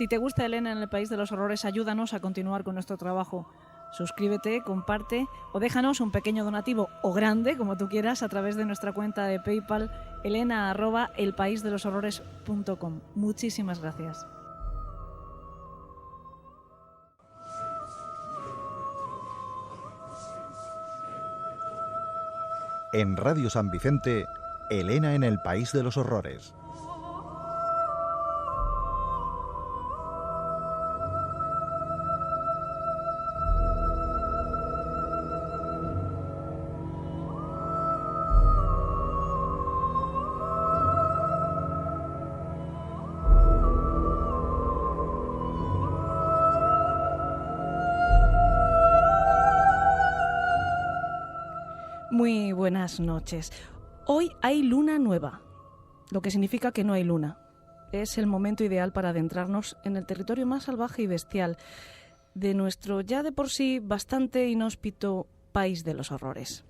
Si te gusta Elena en el País de los Horrores, ayúdanos a continuar con nuestro trabajo. Suscríbete, comparte o déjanos un pequeño donativo o grande, como tú quieras, a través de nuestra cuenta de PayPal elena@elpaisdeloshorrores.com. Muchísimas gracias. En Radio San Vicente, Elena en el País de los Horrores. Muy buenas noches. Hoy hay luna nueva, lo que significa que no hay luna. Es el momento ideal para adentrarnos en el territorio más salvaje y bestial de nuestro ya de por sí bastante inhóspito País de los Horrores.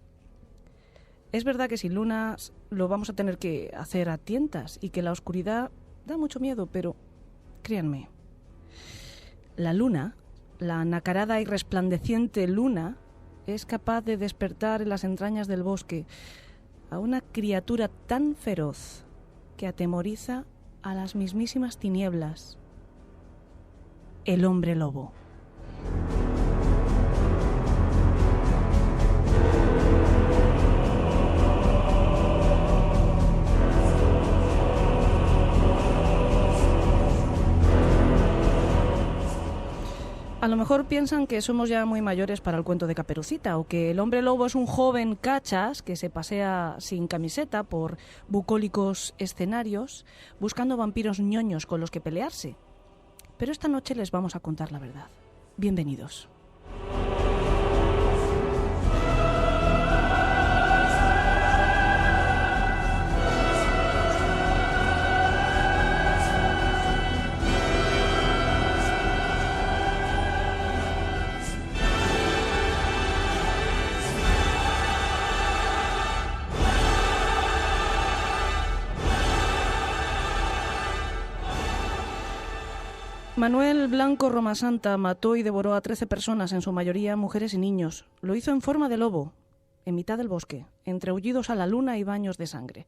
Es verdad que sin luna lo vamos a tener que hacer a tientas y que la oscuridad da mucho miedo, pero créanme, la luna, la nacarada y resplandeciente luna, es capaz de despertar en las entrañas del bosque a una criatura tan feroz que atemoriza a las mismísimas tinieblas: el hombre lobo. A lo mejor piensan que somos ya muy mayores para el cuento de Caperucita, o que el hombre lobo es un joven cachas que se pasea sin camiseta por bucólicos escenarios buscando vampiros ñoños con los que pelearse. Pero esta noche les vamos a contar la verdad. Bienvenidos. Manuel Blanco Romasanta mató y devoró a 13 personas, en su mayoría mujeres y niños. Lo hizo en forma de lobo, en mitad del bosque, entre aullidos a la luna y baños de sangre.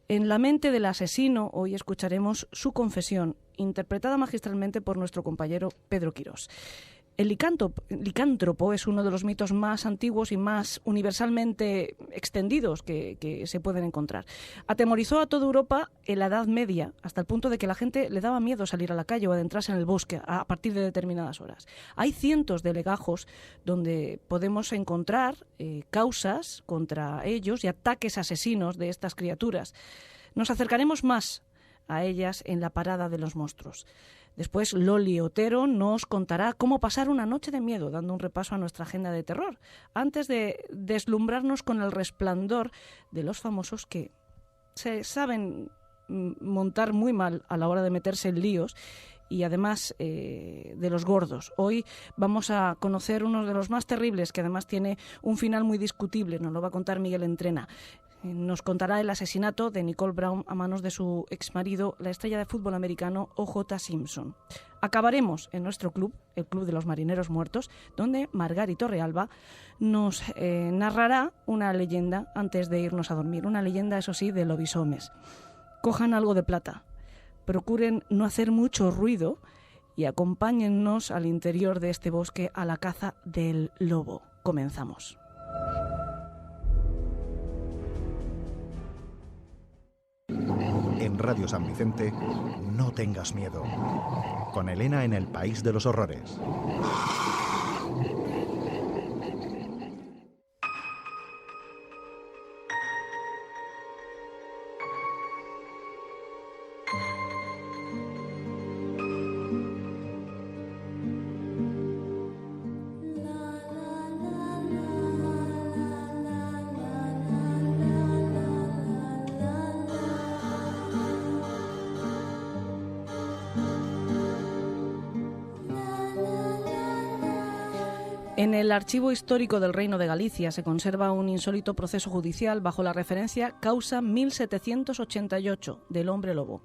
En la mente del asesino hoy escucharemos su confesión, interpretada magistralmente por nuestro compañero Pedro Quirós. El licántropo es uno de los mitos más antiguos y más universalmente extendidos que se pueden encontrar. Atemorizó a toda Europa en la Edad Media, hasta el punto de que la gente le daba miedo salir a la calle o adentrarse en el bosque a partir de determinadas horas. Hay cientos de legajos donde podemos encontrar causas contra ellos y ataques asesinos de estas criaturas. Nos acercaremos más a ellas en la parada de los monstruos. Después, Loli Otero nos contará cómo pasar una noche de miedo, dando un repaso a nuestra agenda de terror, antes de deslumbrarnos con el resplandor de los famosos que se saben montar muy mal a la hora de meterse en líos, y además de los gordos. Hoy vamos a conocer uno de los más terribles, que además tiene un final muy discutible. Nos lo va a contar Miguel Entrena. Nos contará el asesinato de Nicole Brown a manos de su exmarido, la estrella de fútbol americano O.J. Simpson. Acabaremos en nuestro club, el Club de los Marineros Muertos, donde Margari Torrealba nos narrará una leyenda antes de irnos a dormir. Una leyenda, eso sí, de lobisomes. Cojan algo de plata, procuren no hacer mucho ruido y acompáñennos al interior de este bosque a la caza del lobo. Comenzamos. En Radio San Vicente, no tengas miedo. Con Elena en el País de los Horrores. En el Archivo Histórico del Reino de Galicia se conserva un insólito proceso judicial bajo la referencia Causa 1788 del hombre lobo,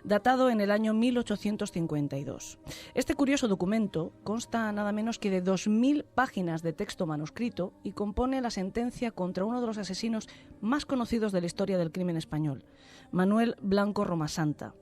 datado en el año 1852. Este curioso documento consta nada menos que de 2000 páginas de texto manuscrito y compone la sentencia contra uno de los asesinos más conocidos de la historia del crimen español, Manuel Blanco Romasanta.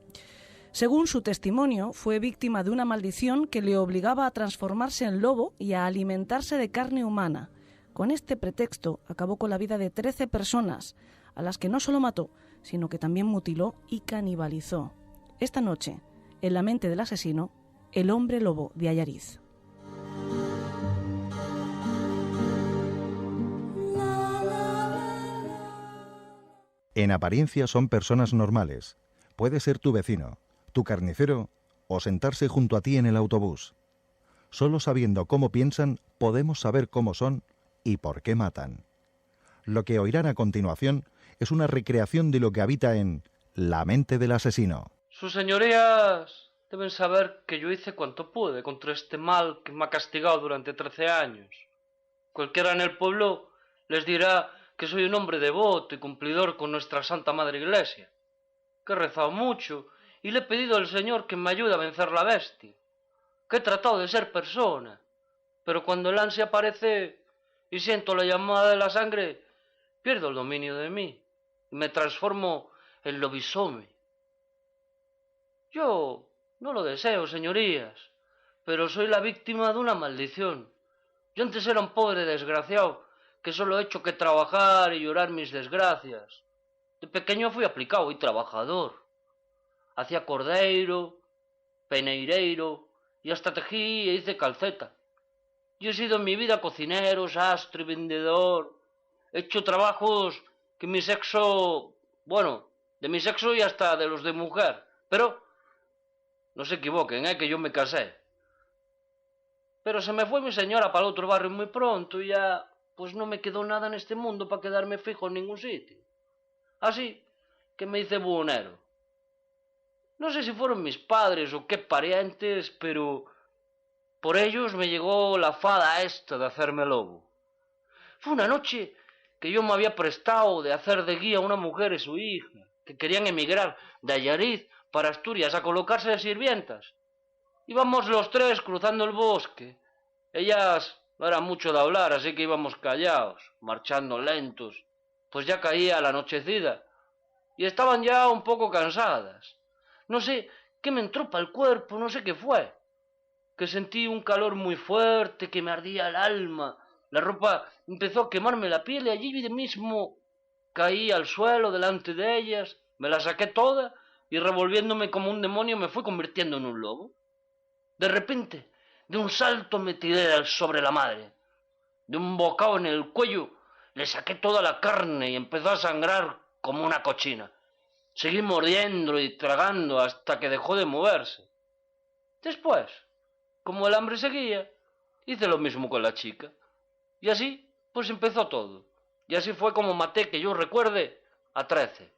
Según su testimonio, fue víctima de una maldición que le obligaba a transformarse en lobo y a alimentarse de carne humana. Con este pretexto acabó con la vida de 13 personas, a las que no solo mató, sino que también mutiló y canibalizó. Esta noche, en la mente del asesino, el hombre lobo de Allariz. En apariencia son personas normales. Puede ser tu vecino, tu carnicero o sentarse junto a ti en el autobús. Solo sabiendo cómo piensan, podemos saber cómo son y por qué matan. Lo que oirán a continuación es una recreación de lo que habita en la mente del asesino. Sus señorías deben saber que yo hice cuanto pude contra este mal que me ha castigado durante 13 años. Cualquiera en el pueblo les dirá que soy un hombre devoto y cumplidor con nuestra Santa Madre Iglesia, que he rezado mucho y le he pedido al Señor que me ayude a vencer la bestia, que he tratado de ser persona, pero cuando el ansia aparece y siento la llamada de la sangre, pierdo el dominio de mí y me transformo en lobisomie. Yo no lo deseo, señorías, pero soy la víctima de una maldición. Yo antes era un pobre desgraciado que solo he hecho que trabajar y llorar mis desgracias. De pequeño fui aplicado y trabajador. Hacía cordeiro, peneireiro y hasta tejí e hice calceta. Yo he sido en mi vida cocinero, sastre, vendedor. He hecho trabajos que mi sexo, bueno, de mi sexo y hasta de los de mujer. Pero no se equivoquen, que yo me casé. Pero se me fue mi señora para el otro barrio muy pronto y ya pues no me quedó nada en este mundo para quedarme fijo en ningún sitio. Así que me hice buhonero. No sé si fueron mis padres o qué parientes, pero por ellos me llegó la fada esta de hacerme lobo. Fue una noche que yo me había prestado de hacer de guía a una mujer y su hija, que querían emigrar de Allariz para Asturias a colocarse de sirvientas. Íbamos los tres cruzando el bosque. Ellas no eran mucho de hablar, así que íbamos callados, marchando lentos, pues ya caía la anochecida y estaban ya un poco cansadas. No sé qué me entró para el cuerpo, no sé qué fue, que sentí un calor muy fuerte que me ardía el alma. La ropa empezó a quemarme la piel y allí mismo caí al suelo delante de ellas, me la saqué toda y revolviéndome como un demonio me fui convirtiendo en un lobo. De repente, de un salto me tiré sobre la madre. De un bocado en el cuello le saqué toda la carne y empezó a sangrar como una cochina. Seguí mordiendo y tragando hasta que dejó de moverse. Después, como el hambre seguía, hice lo mismo con la chica. Y así, pues empezó todo. Y así fue como maté, que yo recuerde, a 13.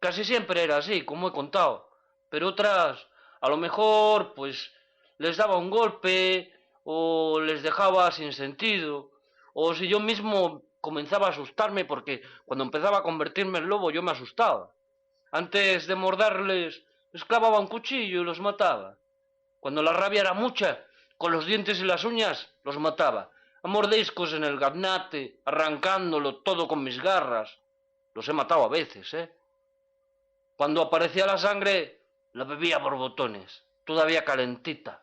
Casi siempre era así, como he contado. Pero otras, a lo mejor, pues, les daba un golpe, o les dejaba sin sentido, o si yo mismo comenzaba a asustarme, porque cuando empezaba a convertirme en lobo yo me asustaba. Antes de morderles, les clavaba un cuchillo y los mataba. Cuando la rabia era mucha, con los dientes y las uñas, los mataba. A mordiscos en el gaznate, arrancándolo todo con mis garras. Los he matado a veces, Cuando aparecía la sangre, la bebía por botones, todavía calentita.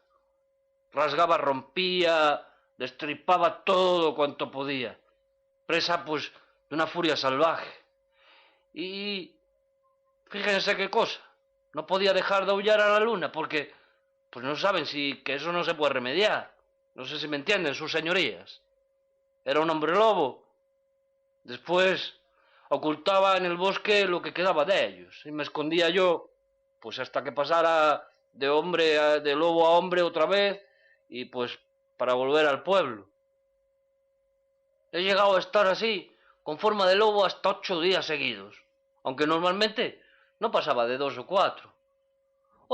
Rasgaba, rompía, destripaba todo cuanto podía. Presa, pues, de una furia salvaje. Y fíjense qué cosa, no podía dejar de aullar a la luna porque, pues no saben si que eso no se puede remediar. No sé si me entienden sus señorías. Era un hombre lobo. Después ocultaba en el bosque lo que quedaba de ellos y me escondía yo, pues hasta que pasara de lobo a hombre otra vez y pues para volver al pueblo. He llegado a estar así, con forma de lobo, hasta 8 días seguidos, aunque normalmente no pasaba de 2 o 4.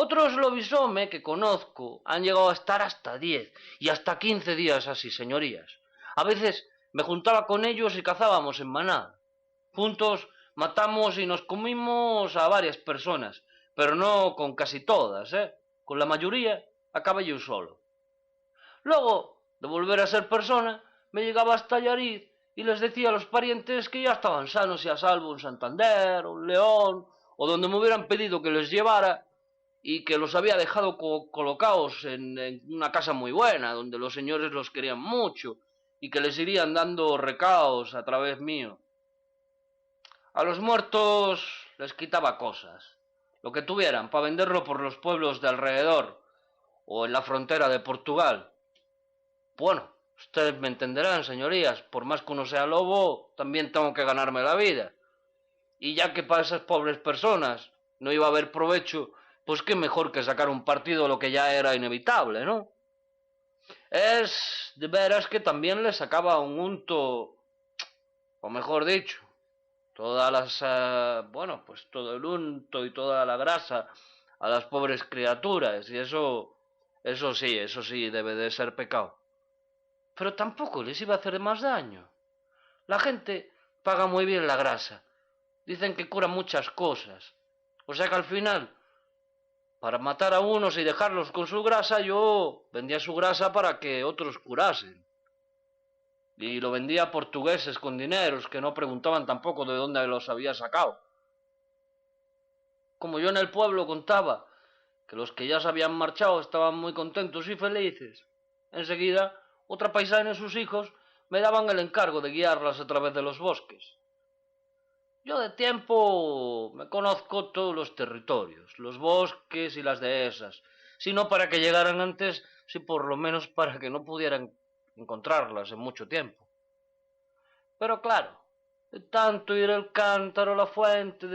Otros lobisome que conozco han llegado a estar hasta 10 y hasta 15 días así, señorías. A veces me juntaba con ellos y cazábamos en manada. Juntos matamos y nos comimos a varias personas, pero no con casi todas, ¿eh? Con la mayoría acabé yo solo. Luego, de volver a ser persona, me llegaba hasta Allariz y les decía a los parientes que ya estaban sanos y a salvo en Santander, o en León, o donde me hubieran pedido que les llevara, y que los había dejado colocados en una casa muy buena, donde los señores los querían mucho, y que les irían dando recaos a través mío. A los muertos les quitaba cosas, lo que tuvieran, para venderlo por los pueblos de alrededor, o en la frontera de Portugal. Bueno, ustedes me entenderán, señorías, por más que uno sea lobo, también tengo que ganarme la vida. Y ya que para esas pobres personas no iba a haber provecho, pues qué mejor que sacar un partido a lo que ya era inevitable, ¿no? Es de veras que también le sacaba un unto, o mejor dicho, todas las, pues todo el unto y toda la grasa a las pobres criaturas, y eso sí, debe de ser pecado. Pero tampoco les iba a hacer más daño. La gente paga muy bien la grasa. Dicen que cura muchas cosas. O sea que al final, para matar a unos y dejarlos con su grasa, yo vendía su grasa para que otros curasen. Y lo vendía a portugueses con dineros que no preguntaban tampoco de dónde los había sacado. Como yo en el pueblo contaba que los que ya se habían marchado estaban muy contentos y felices, enseguida otra paisana y sus hijos me daban el encargo de guiarlas a través de los bosques. Yo de tiempo me conozco todos los territorios, los bosques y las dehesas, si no para que llegaran antes, si por lo menos para que no pudieran encontrarlas en mucho tiempo. Pero claro, de tanto ir el cántaro a la fuente,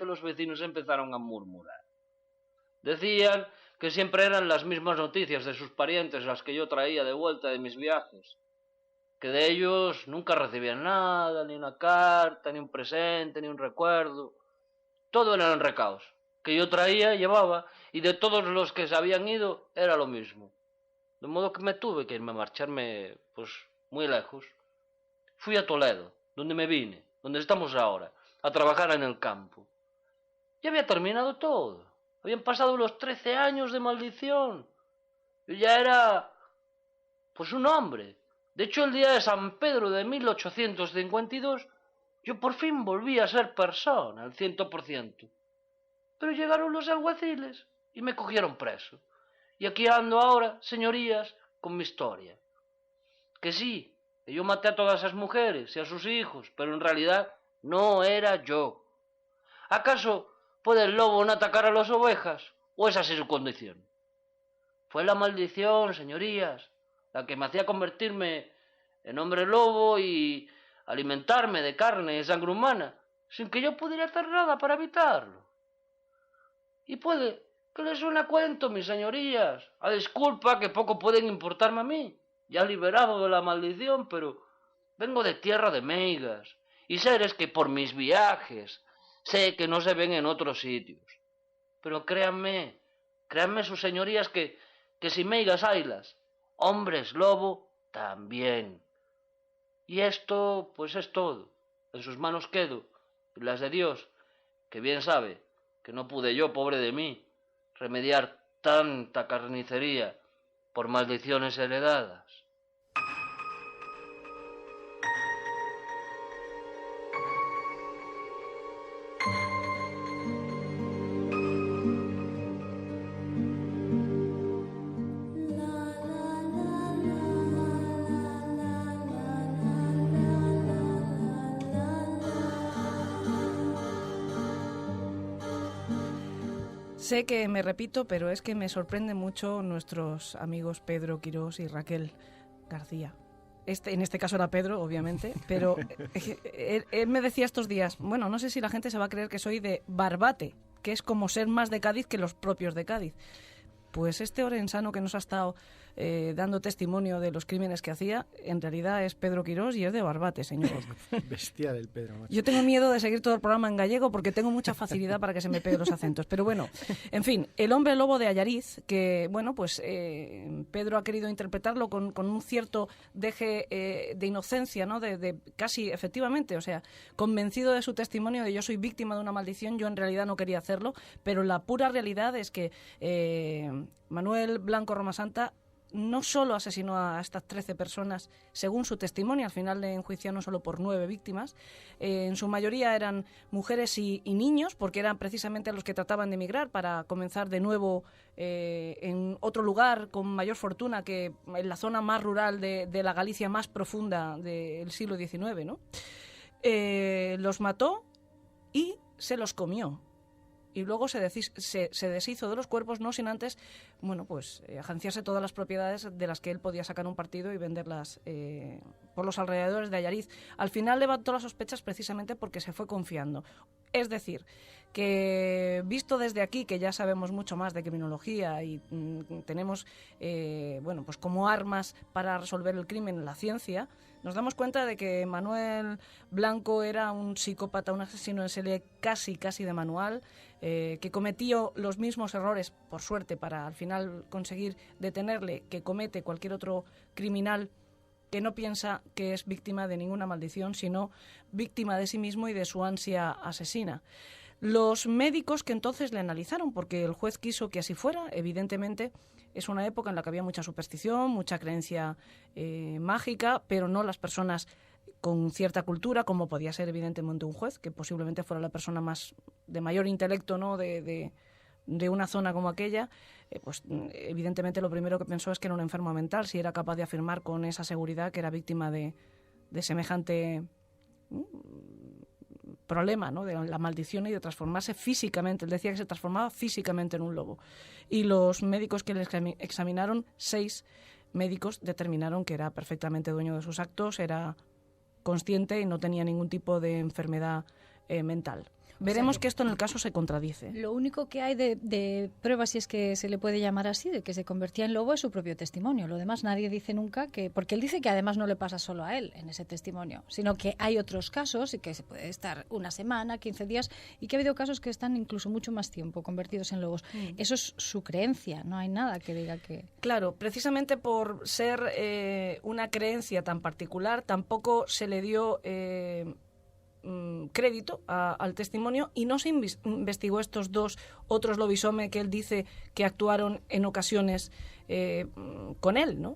los vecinos empezaron a murmurar. Decían que siempre eran las mismas noticias de sus parientes las que yo traía de vuelta de mis viajes, que de ellos nunca recibían nada, ni una carta, ni un presente, ni un recuerdo. Todo eran recaos, que yo traía, llevaba, y de todos los que se habían ido era lo mismo. De modo que me tuve que irme a marcharme, pues, muy lejos. Fui a Toledo, donde me vine, donde estamos ahora, a trabajar en el campo. Ya había terminado todo. Habían pasado los 13 años de maldición. Yo ya era, pues, un hombre. De hecho, el día de San Pedro de 1852, yo por fin volví a ser persona, al 100%. Pero llegaron los alguaciles y me cogieron preso. Y aquí ando ahora, señorías, con mi historia. Que sí, que yo maté a todas esas mujeres y a sus hijos, pero en realidad no era yo. ¿Acaso puede el lobo no atacar a las ovejas? ¿O es así su condición? Fue la maldición, señorías, la que me hacía convertirme en hombre lobo y alimentarme de carne y sangre humana, sin que yo pudiera hacer nada para evitarlo. Y puede que les suene a cuento, mis señorías, a disculpa que poco pueden importarme a mí, ya liberado de la maldición, pero vengo de tierra de meigas, y seres que por mis viajes sé que no se ven en otros sitios. Pero créanme sus señorías que si meigas haylas, hombres lobo también. Y esto, pues es todo. En sus manos quedo, y las de Dios, que bien sabe que no pude yo, pobre de mí, remediar tanta carnicería por maldiciones heredadas. Sé que me repito, pero es que me sorprende mucho nuestros amigos Pedro Quirós y Raquel García. En este caso era Pedro, obviamente, pero él me decía estos días, bueno, no sé si la gente se va a creer que soy de Barbate, que es como ser más de Cádiz que los propios de Cádiz. pues este orensano que nos ha estado dando testimonio de los crímenes que hacía, en realidad es Pedro Quirós y es de Barbate, señores. Bestia del Pedro, macho. Yo tengo miedo de seguir todo el programa en gallego porque tengo mucha facilidad para que se me peguen los acentos. Pero bueno, en fin, el hombre lobo de Allariz, que bueno, pues Pedro ha querido interpretarlo con un cierto deje de inocencia, ¿no? De casi, efectivamente, o sea, convencido de su testimonio de yo soy víctima de una maldición, yo en realidad no quería hacerlo, pero la pura realidad es que Manuel Blanco Romasanta no solo asesinó a estas 13 personas, según su testimonio, al final le enjuiciaron solo por 9 víctimas, en su mayoría eran mujeres y niños, porque eran precisamente los que trataban de emigrar para comenzar de nuevo en otro lugar con mayor fortuna que en la zona más rural de la Galicia más profunda del siglo XIX, ¿no? Los mató y se los comió. Y luego se deshizo de los cuerpos, no sin antes, bueno, pues agenciarse todas las propiedades de las que él podía sacar un partido y venderlas por los alrededores de Allariz. Al final levantó las sospechas precisamente porque se fue confiando. Es decir, que visto desde aquí, que ya sabemos mucho más de criminología y tenemos, bueno, pues como armas para resolver el crimen en la ciencia, nos damos cuenta de que Manuel Blanco era un psicópata, un asesino en serie casi de manual, que cometió los mismos errores, por suerte, para al final conseguir detenerle, que comete cualquier otro criminal que no piensa que es víctima de ninguna maldición, sino víctima de sí mismo y de su ansia asesina. Los médicos que entonces le analizaron, porque el juez quiso que así fuera, evidentemente es una época en la que había mucha superstición, mucha creencia mágica, pero no las personas con cierta cultura, como podía ser evidentemente un juez, que posiblemente fuera la persona más de mayor intelecto, ¿no?, de una zona como aquella, pues evidentemente lo primero que pensó es que era un enfermo mental, si era capaz de afirmar con esa seguridad que era víctima de semejante problema, ¿no?, de la maldición y de transformarse físicamente. Él decía que se transformaba físicamente en un lobo. Y los médicos que le examinaron, 6 médicos, determinaron que era perfectamente dueño de sus actos, era consciente y no tenía ningún tipo de enfermedad mental. Veremos que esto en el caso se contradice. Lo único que hay de pruebas, si es que se le puede llamar así, de que se convertía en lobo es su propio testimonio. Lo demás nadie dice nunca que... Porque él dice que además no le pasa solo a él en ese testimonio, sino que hay otros casos y que se puede estar una semana, 15 días y que ha habido casos que están incluso mucho más tiempo convertidos en lobos. Eso es su creencia, no hay nada que diga que... Claro, precisamente por ser una creencia tan particular, tampoco se le dio... crédito al testimonio y no se investigó estos 2 otros lobisome que él dice que actuaron en ocasiones con él, ¿no?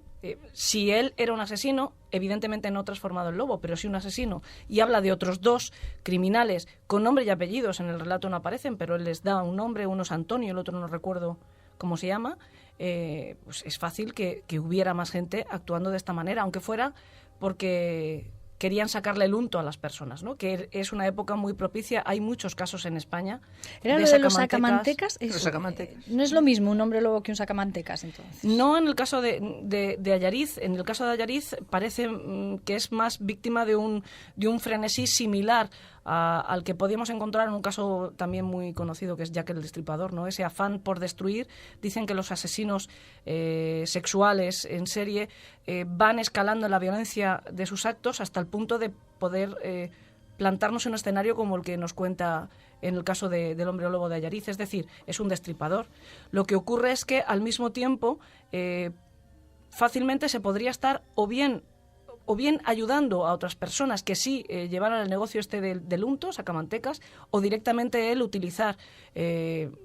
Si él era un asesino, evidentemente no transformado en lobo, pero sí un asesino, y habla de otros 2 criminales con nombre y apellidos, en el relato no aparecen, pero él les da un nombre, uno es Antonio, el otro no recuerdo cómo se llama, pues es fácil que hubiera más gente actuando de esta manera, aunque fuera porque querían sacarle el unto a las personas, ¿no? Que es una época muy propicia. Hay muchos casos en España. ¿Era lo de los sacamantecas? Los sacamantecas. No es lo mismo un hombre lobo que un sacamantecas, entonces. No en el caso de Allariz. En el caso de Allariz parece que es más víctima de un frenesí similar al que podíamos encontrar en un caso también muy conocido, que es Jack el Destripador, ¿no? Ese afán por destruir. Dicen que los asesinos sexuales en serie van escalando la violencia de sus actos hasta el punto de poder plantarnos en un escenario como el que nos cuenta en el caso del hombre lobo de Allariz, es decir, es un destripador. Lo que ocurre es que al mismo tiempo fácilmente se podría estar o bien ayudando a otras personas que sí llevaran el negocio del unto, sacamantecas, o directamente él utilizar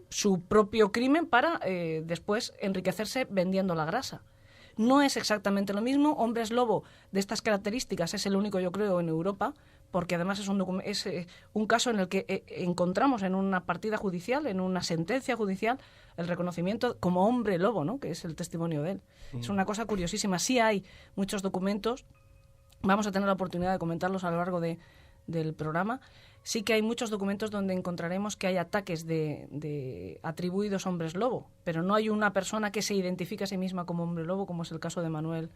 su propio crimen para después enriquecerse vendiendo la grasa. No es exactamente lo mismo. Hombres lobo de estas características es el único, yo creo, en Europa, porque además es un caso en el que encontramos en una partida judicial, en una sentencia judicial, el reconocimiento como hombre lobo, ¿no?, que es el testimonio de él. Es una cosa curiosísima. Sí hay muchos documentos, vamos a tener la oportunidad de comentarlos a lo largo del programa. Sí que hay muchos documentos donde encontraremos que hay ataques de atribuidos hombres lobo, pero no hay una persona que se identifique a sí misma como hombre lobo, como es el caso de Manuel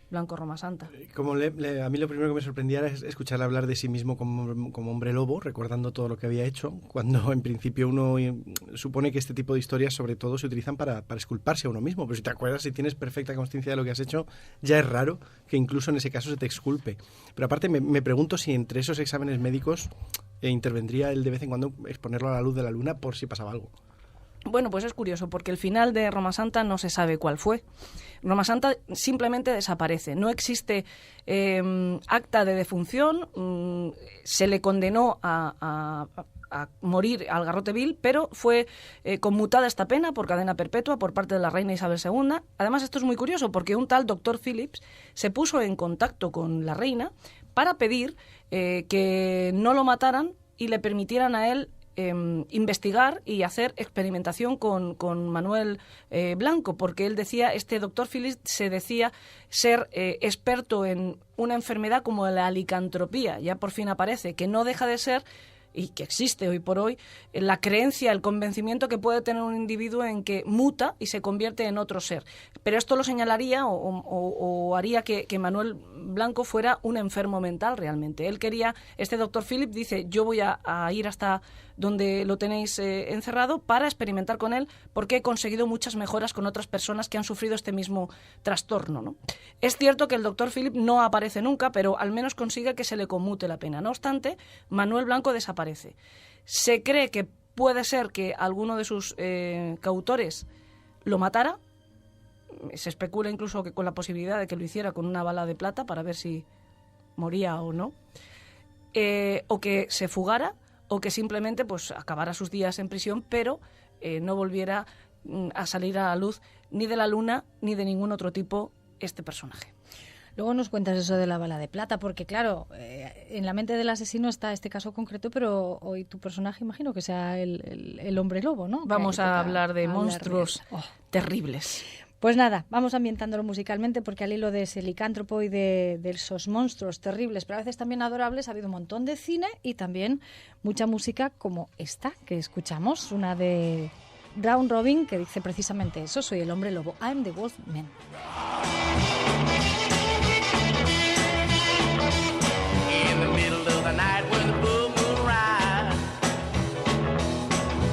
Blanco Roma Santa. A mí lo primero que me sorprendía era escucharle hablar de sí mismo como hombre lobo, recordando todo lo que había hecho, cuando en principio uno supone que este tipo de historias sobre todo se utilizan para exculparse a uno mismo. Pero si te acuerdas, si tienes perfecta consciencia de lo que has hecho, ya es raro que incluso en ese caso se te exculpe. Pero aparte me pregunto si entre esos exámenes médicos intervendría él de vez en cuando exponerlo a la luz de la luna por si pasaba algo. Bueno, pues es curioso, porque el final de Roma Santa no se sabe cuál fue. Roma Santa simplemente desaparece. No existe acta de defunción. Se le condenó a morir al garrote vil, pero fue conmutada esta pena por cadena perpetua por parte de la reina Isabel II. Además, esto es muy curioso, porque un tal doctor Phillips se puso en contacto con la reina para pedir que no lo mataran y le permitieran a él investigar y hacer experimentación con Manuel Blanco, porque él decía, este doctor Phillips se decía ser experto en una enfermedad como la licantropía. Ya por fin aparece, que no deja de ser, y que existe hoy por hoy, la creencia, el convencimiento que puede tener un individuo en que muta y se convierte en otro ser. Pero esto lo señalaría o haría que Manuel Blanco fuera un enfermo mental realmente. Él quería, este doctor Philip dice, yo voy a ir hasta donde lo tenéis encerrado para experimentar con él, porque he conseguido muchas mejoras con otras personas que han sufrido este mismo trastorno, ¿no? Es cierto que el doctor Philip no aparece nunca, pero al menos consigue que se le conmute la pena. No obstante, Manuel Blanco desaparece. Se cree que puede ser que alguno de sus cautores lo matara. Se especula incluso que con la posibilidad de que lo hiciera con una bala de plata para ver si moría o no. O que se fugara, o que simplemente pues acabara sus días en prisión, pero no volviera a salir a la luz ni de la luna ni de ningún otro tipo este personaje. Luego nos cuentas eso de la bala de plata, porque claro, en la mente del asesino está este caso concreto, pero hoy tu personaje imagino que sea el hombre lobo, ¿no? Vamos a hablar de monstruos terribles. Pues nada, vamos ambientándolo musicalmente, porque al hilo de ese licántropo y de esos monstruos terribles, pero a veces también adorables, ha habido un montón de cine y también mucha música como esta que escuchamos, una de Round Robin, que dice precisamente eso: soy el hombre lobo, I'm the wolf man. In the middle of the night when the full moon rise,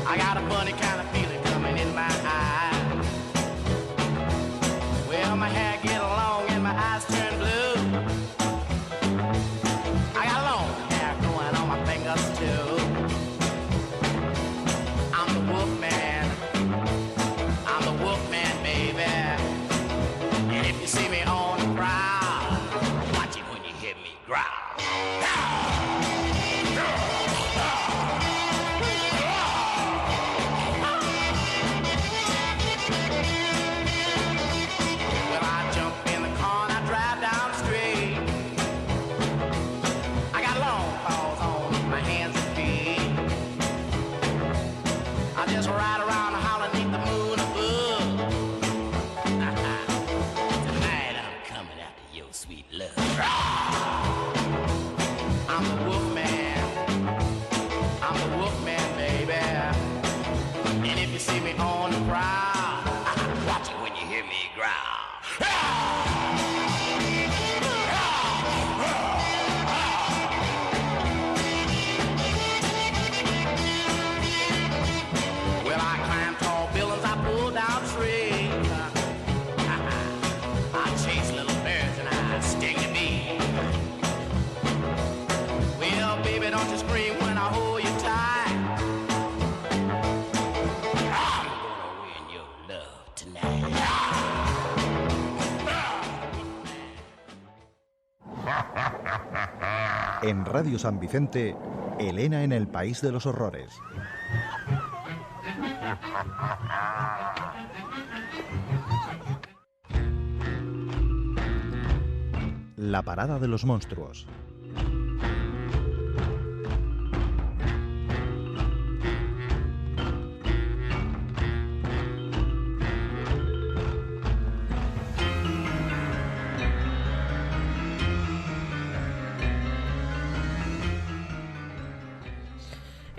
I got a funny kind of feeling coming in my eye. Well, my hair get long and my eyes turn blue. I got long hair growing on my fingers too. I'm the wolf man. I'm the wolf man, baby. And if you see me on the prowl, watch it when you hear me growl. Well, I jump in the car and I drive down the street. I got long paws on my hands and feet. I just ride around the holler neath the moon above. Tonight I'm coming after your sweet love. I'm the wolf man. I'm the wolf man, baby. And if you see me on the prowl, watch it when you hear me growl. Well, I climb tall buildings, I pull down trees. I chase little birds and I sting the bee. Well, baby, don't you scream when I hold you tight. I'm gonna win your love tonight. En Radio San Vicente, Elena en el País de los Horrores. La parada de los monstruos.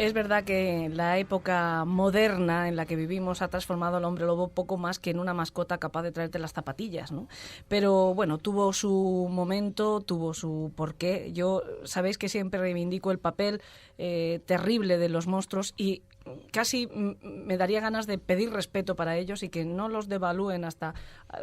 Es verdad que la época moderna en la que vivimos ha transformado al hombre lobo poco más que en una mascota capaz de traerte las zapatillas, ¿no? Pero bueno, tuvo su momento, tuvo su porqué. Yo, sabéis que siempre reivindico el papel terrible de los monstruos y casi me daría ganas de pedir respeto para ellos y que no los devalúen hasta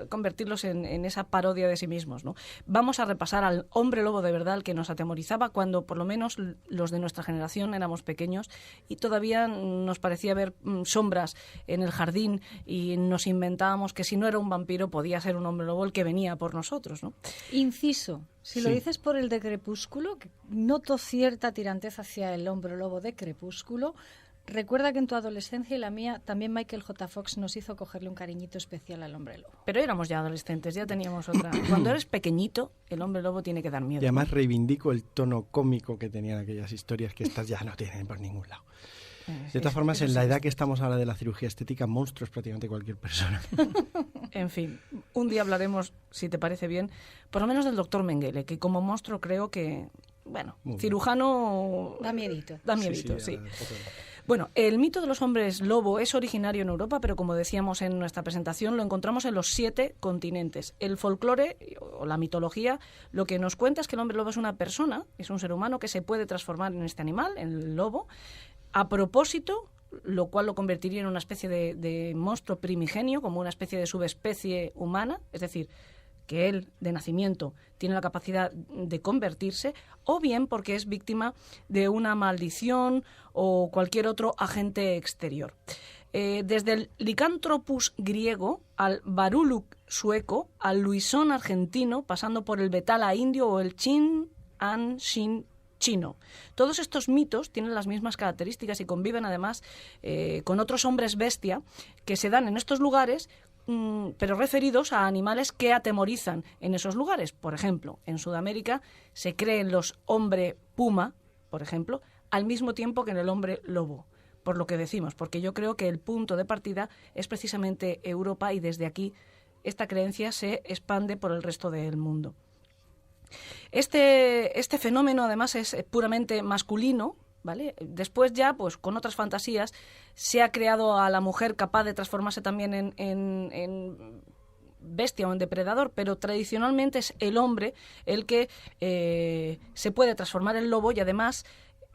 convertirlos en esa parodia de sí mismos, ¿no? Vamos a repasar al hombre lobo de verdad, el que nos atemorizaba cuando por lo menos los de nuestra generación éramos pequeños y todavía nos parecía ver sombras en el jardín y nos inventábamos que si no era un vampiro podía ser un hombre lobo el que venía por nosotros, ¿no? Inciso. Si lo dices por el de Crepúsculo, que noto cierta tirantez hacia el hombre lobo de Crepúsculo. Recuerda que en tu adolescencia y la mía también Michael J. Fox nos hizo cogerle un cariñito especial al hombre lobo. Pero éramos ya adolescentes, ya teníamos otra. Cuando eres pequeñito, el hombre lobo tiene que dar miedo. Y además reivindico el tono cómico que tenían aquellas historias que estas ya no tienen por ningún lado. De todas formas, en la edad que estamos ahora de la cirugía estética, monstruo es prácticamente cualquier persona. En fin, un día hablaremos, si te parece bien, por lo menos del doctor Mengele, que como monstruo creo que, bueno, cirujano... Da miedito. Da miedito, sí. Bueno, el mito de los hombres lobo es originario en Europa, pero como decíamos en nuestra presentación, lo encontramos en los 7 continentes. El folclore o la mitología lo que nos cuenta es que el hombre lobo es una persona, es un ser humano que se puede transformar en este animal, en el lobo, a propósito, lo cual lo convertiría en una especie de monstruo primigenio, como una especie de subespecie humana, es decir, que él, de nacimiento, tiene la capacidad de convertirse, o bien porque es víctima de una maldición o cualquier otro agente exterior. Desde el Lycanthropus griego al Varuluk sueco, al Luisón argentino, pasando por el Betala indio o el Shin chino. Todos estos mitos tienen las mismas características y conviven además con otros hombres bestia que se dan en estos lugares, pero referidos a animales que atemorizan en esos lugares. Por ejemplo, en Sudamérica se creen los hombre puma, por ejemplo, al mismo tiempo que en el hombre lobo. Por lo que decimos, porque yo creo que el punto de partida es precisamente Europa y desde aquí esta creencia se expande por el resto del mundo. Este fenómeno además es puramente masculino, ¿vale? Después ya, pues con otras fantasías, se ha creado a la mujer capaz de transformarse también en bestia o en depredador, pero tradicionalmente es el hombre el que se puede transformar en lobo y además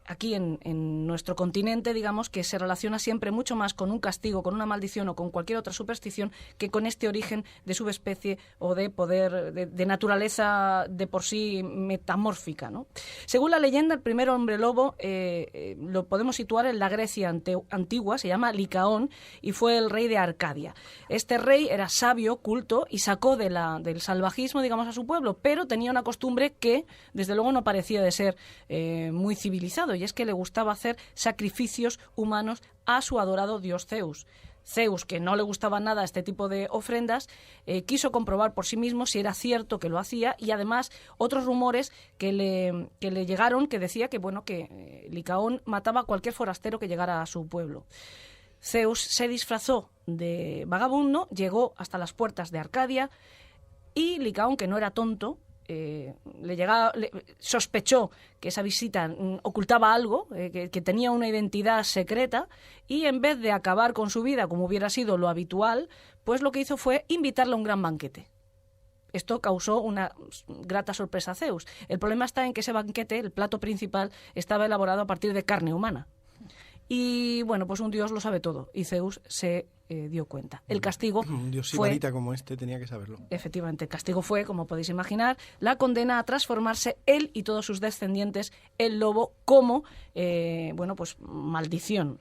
aquí en nuestro continente, digamos, que se relaciona siempre mucho más con un castigo, con una maldición o con cualquier otra superstición que con este origen de subespecie o de poder, de naturaleza de por sí metamórfica, ¿no? Según la leyenda, el primer hombre lobo lo podemos situar en la Grecia antigua, se llama Licaón y fue el rey de Arcadia. Este rey era sabio, culto y sacó del salvajismo, digamos, a su pueblo, pero tenía una costumbre que, desde luego, no parecía de ser muy civilizado, y es que le gustaba hacer sacrificios humanos a su adorado dios Zeus. Zeus, que no le gustaba nada este tipo de ofrendas, quiso comprobar por sí mismo si era cierto que lo hacía, y además otros rumores que le llegaron que decía que, bueno, que Licaón mataba a cualquier forastero que llegara a su pueblo. Zeus se disfrazó de vagabundo, llegó hasta las puertas de Arcadia y Licaón, que no era tonto, sospechó que esa visita ocultaba algo, que tenía una identidad secreta, y en vez de acabar con su vida como hubiera sido lo habitual, pues lo que hizo fue invitarle a un gran banquete. Esto causó una grata sorpresa a Zeus. El problema está en que ese banquete, el plato principal, estaba elaborado a partir de carne humana. Y bueno, pues un dios lo sabe todo, y Zeus se dio cuenta. El castigo un dios fue, sibarita como este tenía que saberlo. Efectivamente, el castigo fue, como podéis imaginar, la condena a transformarse él y todos sus descendientes en lobo como, bueno, pues maldición.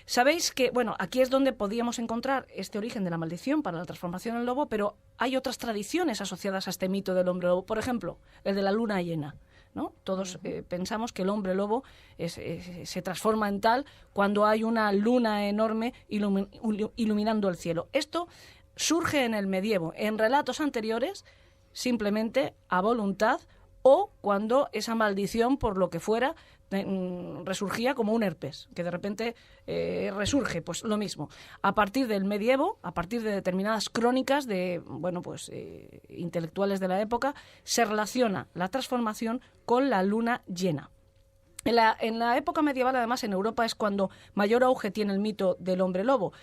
Sabéis que, bueno, aquí es donde podíamos encontrar este origen de la maldición para la transformación en lobo, pero hay otras tradiciones asociadas a este mito del hombre lobo. Por ejemplo, el de la luna llena, ¿no? Todos pensamos que el hombre lobo se transforma en tal cuando hay una luna enorme iluminando el cielo. Esto surge en el medievo, en relatos anteriores, simplemente a voluntad, o cuando esa maldición, por lo que fuera, resurgía como un herpes, que de repente resurge, pues lo mismo. A partir del medievo, a partir de determinadas crónicas de, bueno, pues intelectuales de la época, se relaciona la transformación con la luna llena. En la época medieval, además, en Europa es cuando mayor auge tiene el mito del hombre lobo.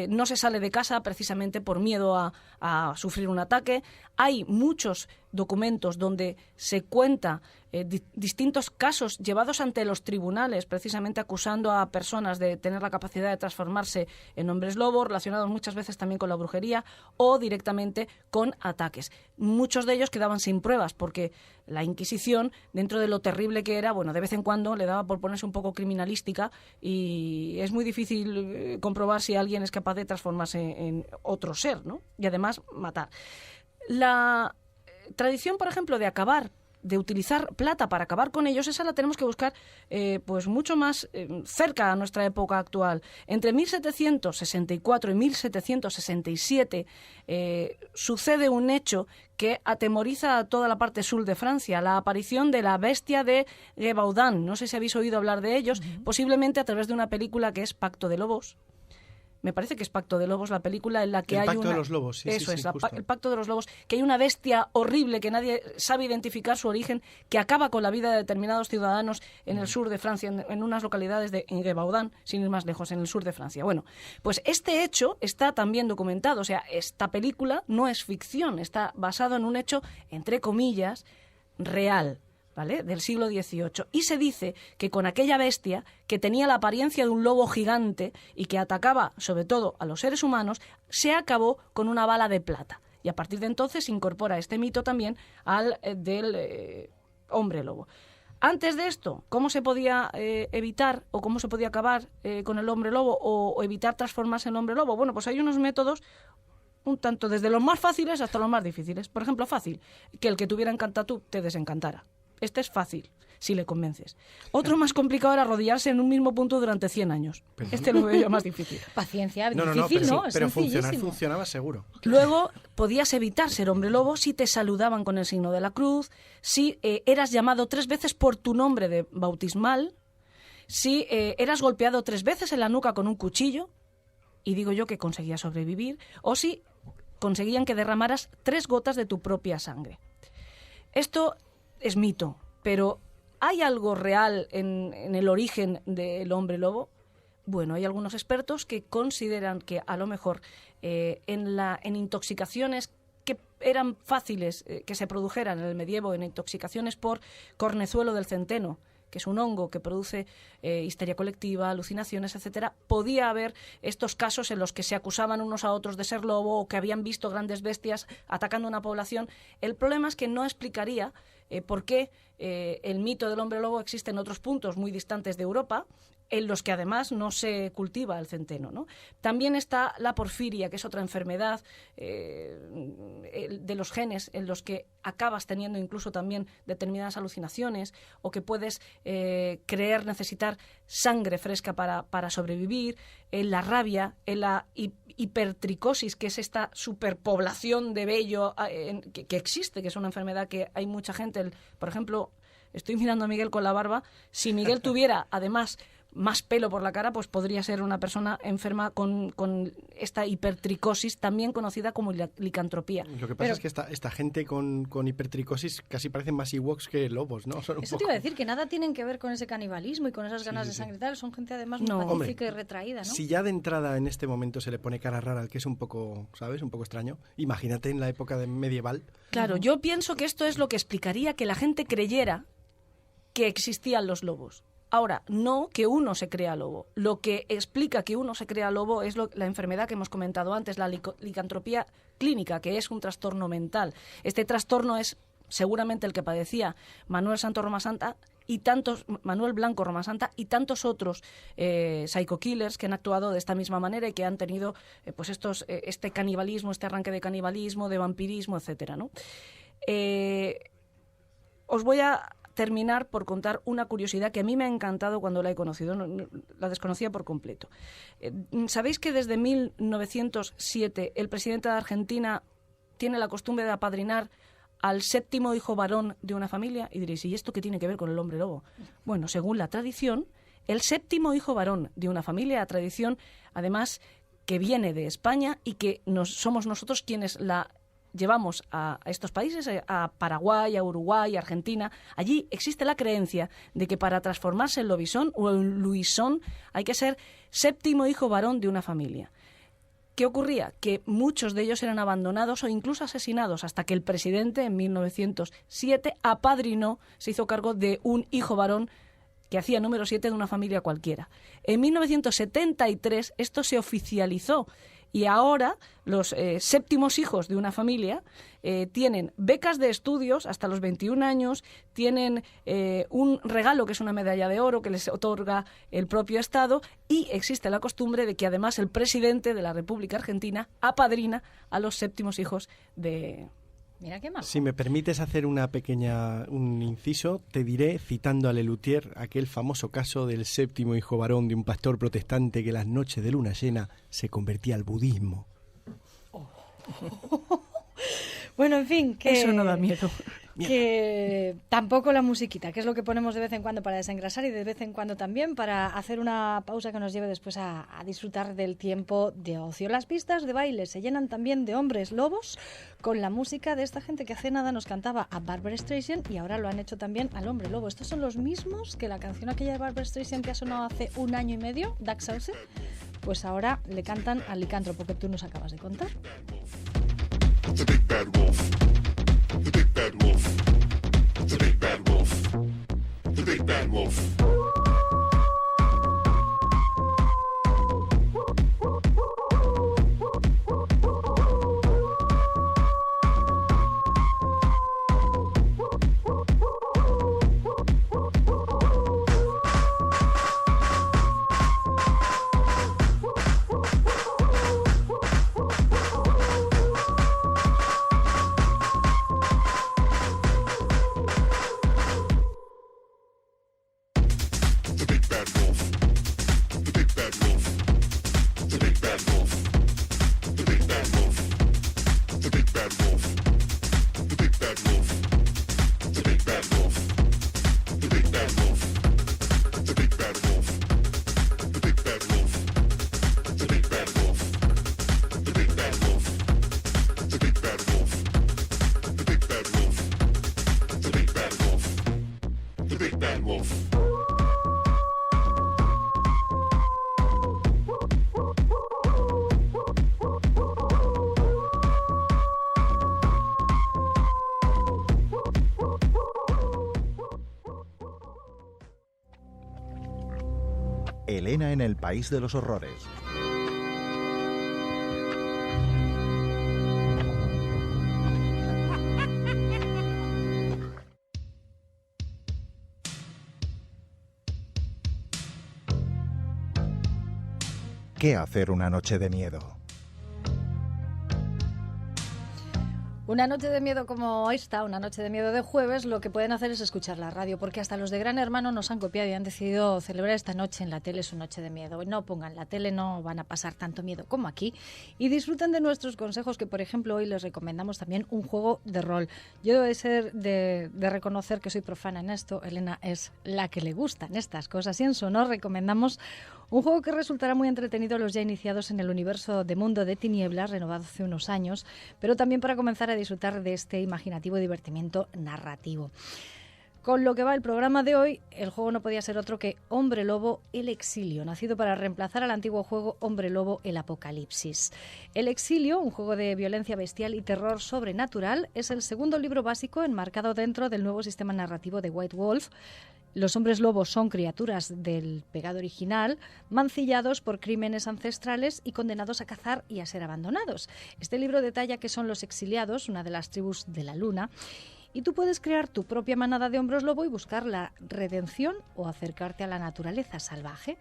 No se sale de casa precisamente por miedo a sufrir un ataque. Hay muchos documentos donde se cuenta distintos casos llevados ante los tribunales, precisamente acusando a personas de tener la capacidad de transformarse en hombres lobo, relacionados muchas veces también con la brujería o directamente con ataques. Muchos de ellos quedaban sin pruebas porque la Inquisición, dentro de lo terrible que era, bueno, de vez en cuando le daba por ponerse un poco criminalística y es muy difícil comprobar si alguien es capaz de transformarse en otro ser, ¿no? Y además matar. La tradición, por ejemplo, de utilizar plata para acabar con ellos, esa la tenemos que buscar pues mucho más cerca a nuestra época actual. Entre 1764 y 1767 sucede un hecho que atemoriza a toda la parte sur de Francia, la aparición de la bestia de Gévaudan. No sé si habéis oído hablar de ellos, posiblemente a través de una película que es Pacto de Lobos. Me parece que es Pacto de Lobos, la película en la que hay El Pacto de los Lobos, sí. Eso sí, es, sí, el Pacto de los Lobos, que hay una bestia horrible que nadie sabe identificar su origen, que acaba con la vida de determinados ciudadanos en el sur de Francia, en unas localidades de Gévaudan, sin ir más lejos, en el sur de Francia. Bueno, pues este hecho está también documentado, o sea, esta película no es ficción, está basado en un hecho, entre comillas, real, ¿vale?, del siglo XVIII. Y se dice que con aquella bestia, que tenía la apariencia de un lobo gigante y que atacaba sobre todo a los seres humanos, se acabó con una bala de plata. Y a partir de entonces se incorpora este mito también al del hombre lobo. Antes de esto, ¿cómo se podía evitar o cómo se podía acabar con el hombre lobo o evitar transformarse en hombre lobo? Bueno, pues hay unos métodos un tanto desde los más fáciles hasta los más difíciles. Por ejemplo, fácil, que el que tuviera encantatú te desencantara. Este es fácil, si le convences. Otro más complicado era arrodillarse en un mismo punto durante 100 años. Este lo veo yo más difícil. Paciencia, No, difícil, ¿no? pero Es funcionaba seguro. Luego, podías evitar ser hombre lobo si te saludaban con el signo de la cruz, si eras llamado 3 veces por tu nombre de bautismal, si eras golpeado 3 veces en la nuca con un cuchillo, y digo yo que conseguías sobrevivir, o si conseguían que derramaras 3 gotas de tu propia sangre. Esto es mito, pero ¿hay algo real en el origen del hombre lobo? Bueno, hay algunos expertos que consideran que a lo mejor en intoxicaciones que eran fáciles que se produjeran en el medievo, en intoxicaciones por cornezuelo del centeno, que es un hongo que produce histeria colectiva, alucinaciones, etcétera, podía haber estos casos en los que se acusaban unos a otros de ser lobo o que habían visto grandes bestias atacando una población. El problema es que no explicaría por qué el mito del hombre lobo existe en otros puntos muy distantes de Europa, en los que además no se cultiva el centeno, ¿no? También está la porfiria, que es otra enfermedad de los genes en los que acabas teniendo incluso también determinadas alucinaciones o que puedes creer necesitar sangre fresca para sobrevivir, en la rabia, en la hipertricosis, que es esta superpoblación de vello que existe, que es una enfermedad que hay mucha gente. Por ejemplo, estoy mirando a Miguel con la barba. Si Miguel tuviera, además, más pelo por la cara, pues podría ser una persona enferma con esta hipertricosis, también conocida como licantropía. Lo que pasa es que esta gente con hipertricosis casi parecen más Ewoks que lobos, ¿no? Eso te iba a decir, que nada tienen que ver con ese canibalismo y con esas ganas de sangre y tal. Son gente además muy pacífica y retraída, ¿no? Si ya de entrada en este momento se le pone cara rara al que es un poco, ¿sabes? Un poco extraño. Imagínate en la época medieval. Claro, yo pienso que esto es lo que explicaría que la gente creyera que existían los lobos. Ahora, no que uno se crea lobo. Lo que explica que uno se crea lobo es la enfermedad que hemos comentado antes, la licantropía clínica, que es un trastorno mental. Este trastorno es seguramente el que padecía Manuel Blanco Romasanta y tantos otros psycho killers que han actuado de esta misma manera y que han tenido pues este canibalismo, este arranque de canibalismo, de vampirismo, etcétera, ¿no? Os voy a terminar por contar una curiosidad que a mí me ha encantado cuando la he conocido, la desconocía por completo. ¿Sabéis que desde 1907 el presidente de Argentina tiene la costumbre de apadrinar al 7º hijo varón de una familia? Y diréis, ¿y esto qué tiene que ver con el hombre lobo? Bueno, según la tradición, el 7º hijo varón de una familia, la tradición además que viene de España y que somos nosotros quienes la llevamos a estos países, a Paraguay, a Uruguay, a Argentina, allí existe la creencia de que para transformarse en lobisón o en luisón hay que ser séptimo hijo varón de una familia. ¿Qué ocurría? Que muchos de ellos eran abandonados o incluso asesinados hasta que el presidente en 1907 apadrinó, se hizo cargo de un hijo varón que hacía número 7 de una familia cualquiera. En 1973 esto se oficializó y ahora los séptimos hijos de una familia tienen becas de estudios hasta los 21 años, tienen un regalo que es una medalla de oro que les otorga el propio Estado y existe la costumbre de que además el presidente de la República Argentina apadrina a los séptimos hijos de... Mira qué mal. Si me permites hacer un inciso, te diré, citando a Lelutier, aquel famoso caso del séptimo hijo varón de un pastor protestante que las noches de luna llena se convertía al budismo. Bueno, en fin, que... Eso no da miedo. Que tampoco la musiquita, que es lo que ponemos de vez en cuando para desengrasar y de vez en cuando también para hacer una pausa que nos lleve después a disfrutar del tiempo de ocio. Las pistas de baile se llenan también de hombres lobos con la música de esta gente que hace nada nos cantaba a Barbra Streisand y ahora lo han hecho también al hombre lobo. Estos son los mismos que la canción aquella de Barbra Streisand que ha sonado hace 1 año y medio, Duck Sauce, pues ahora le cantan al licántropo que tú nos acabas de contar. The big bad wolf. The big bad wolf. The big bad wolf. The big bad wolf. Elena en el País de los Horrores. ¿Qué hacer una noche de miedo? Una noche de miedo como esta, una noche de miedo de jueves, lo que pueden hacer es escuchar la radio, porque hasta los de Gran Hermano nos han copiado y han decidido celebrar esta noche en la tele su noche de miedo. No pongan la tele, no van a pasar tanto miedo como aquí. Y disfruten de nuestros consejos, que por ejemplo hoy les recomendamos también un juego de rol. Yo debo de reconocer que soy profana en esto, Elena es la que le gustan estas cosas y en Sonor recomendamos un juego que resultará muy entretenido a los ya iniciados en el universo de Mundo de Tinieblas, renovado hace unos años, pero también para comenzar a disfrutar de este imaginativo divertimiento narrativo. Con lo que va el programa de hoy, el juego no podía ser otro que Hombre Lobo, el Exilio, nacido para reemplazar al antiguo juego Hombre Lobo, el Apocalipsis. El Exilio, un juego de violencia bestial y terror sobrenatural, es el segundo libro básico enmarcado dentro del nuevo sistema narrativo de White Wolf. Los hombres lobos son criaturas del pecado original, mancillados por crímenes ancestrales y condenados a cazar y a ser abandonados. Este libro detalla que son los exiliados, una de las tribus de la luna, y tú puedes crear tu propia manada de hombres lobo y buscar la redención o acercarte a la naturaleza salvaje.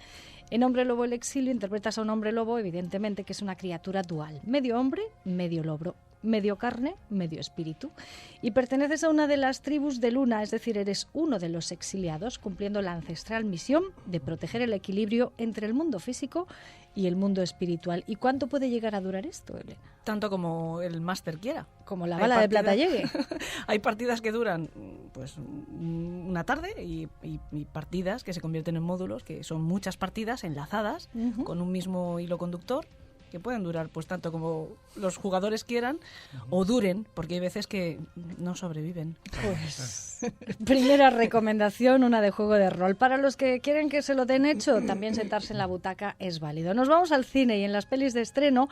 En Hombre Lobo el Exilio interpretas a un hombre lobo, evidentemente, que es una criatura dual, medio hombre, medio lobo, medio carne, medio espíritu. Y perteneces a una de las tribus de Luna, es decir, eres uno de los exiliados, cumpliendo la ancestral misión de proteger el equilibrio entre el mundo físico y el mundo espiritual. ¿Y cuánto puede llegar a durar esto, Elena? Tanto como el máster quiera. Como la bala de plata llegue. Hay partidas que duran pues una tarde y partidas que se convierten en módulos, que son muchas partidas enlazadas con un mismo hilo conductor que pueden durar pues tanto como los jugadores quieran o duren, porque hay veces que no sobreviven. Pues primera recomendación, una de juego de rol. Para los que quieren que se lo den hecho, también sentarse en la butaca es válido. Nos vamos al cine y en las pelis de estreno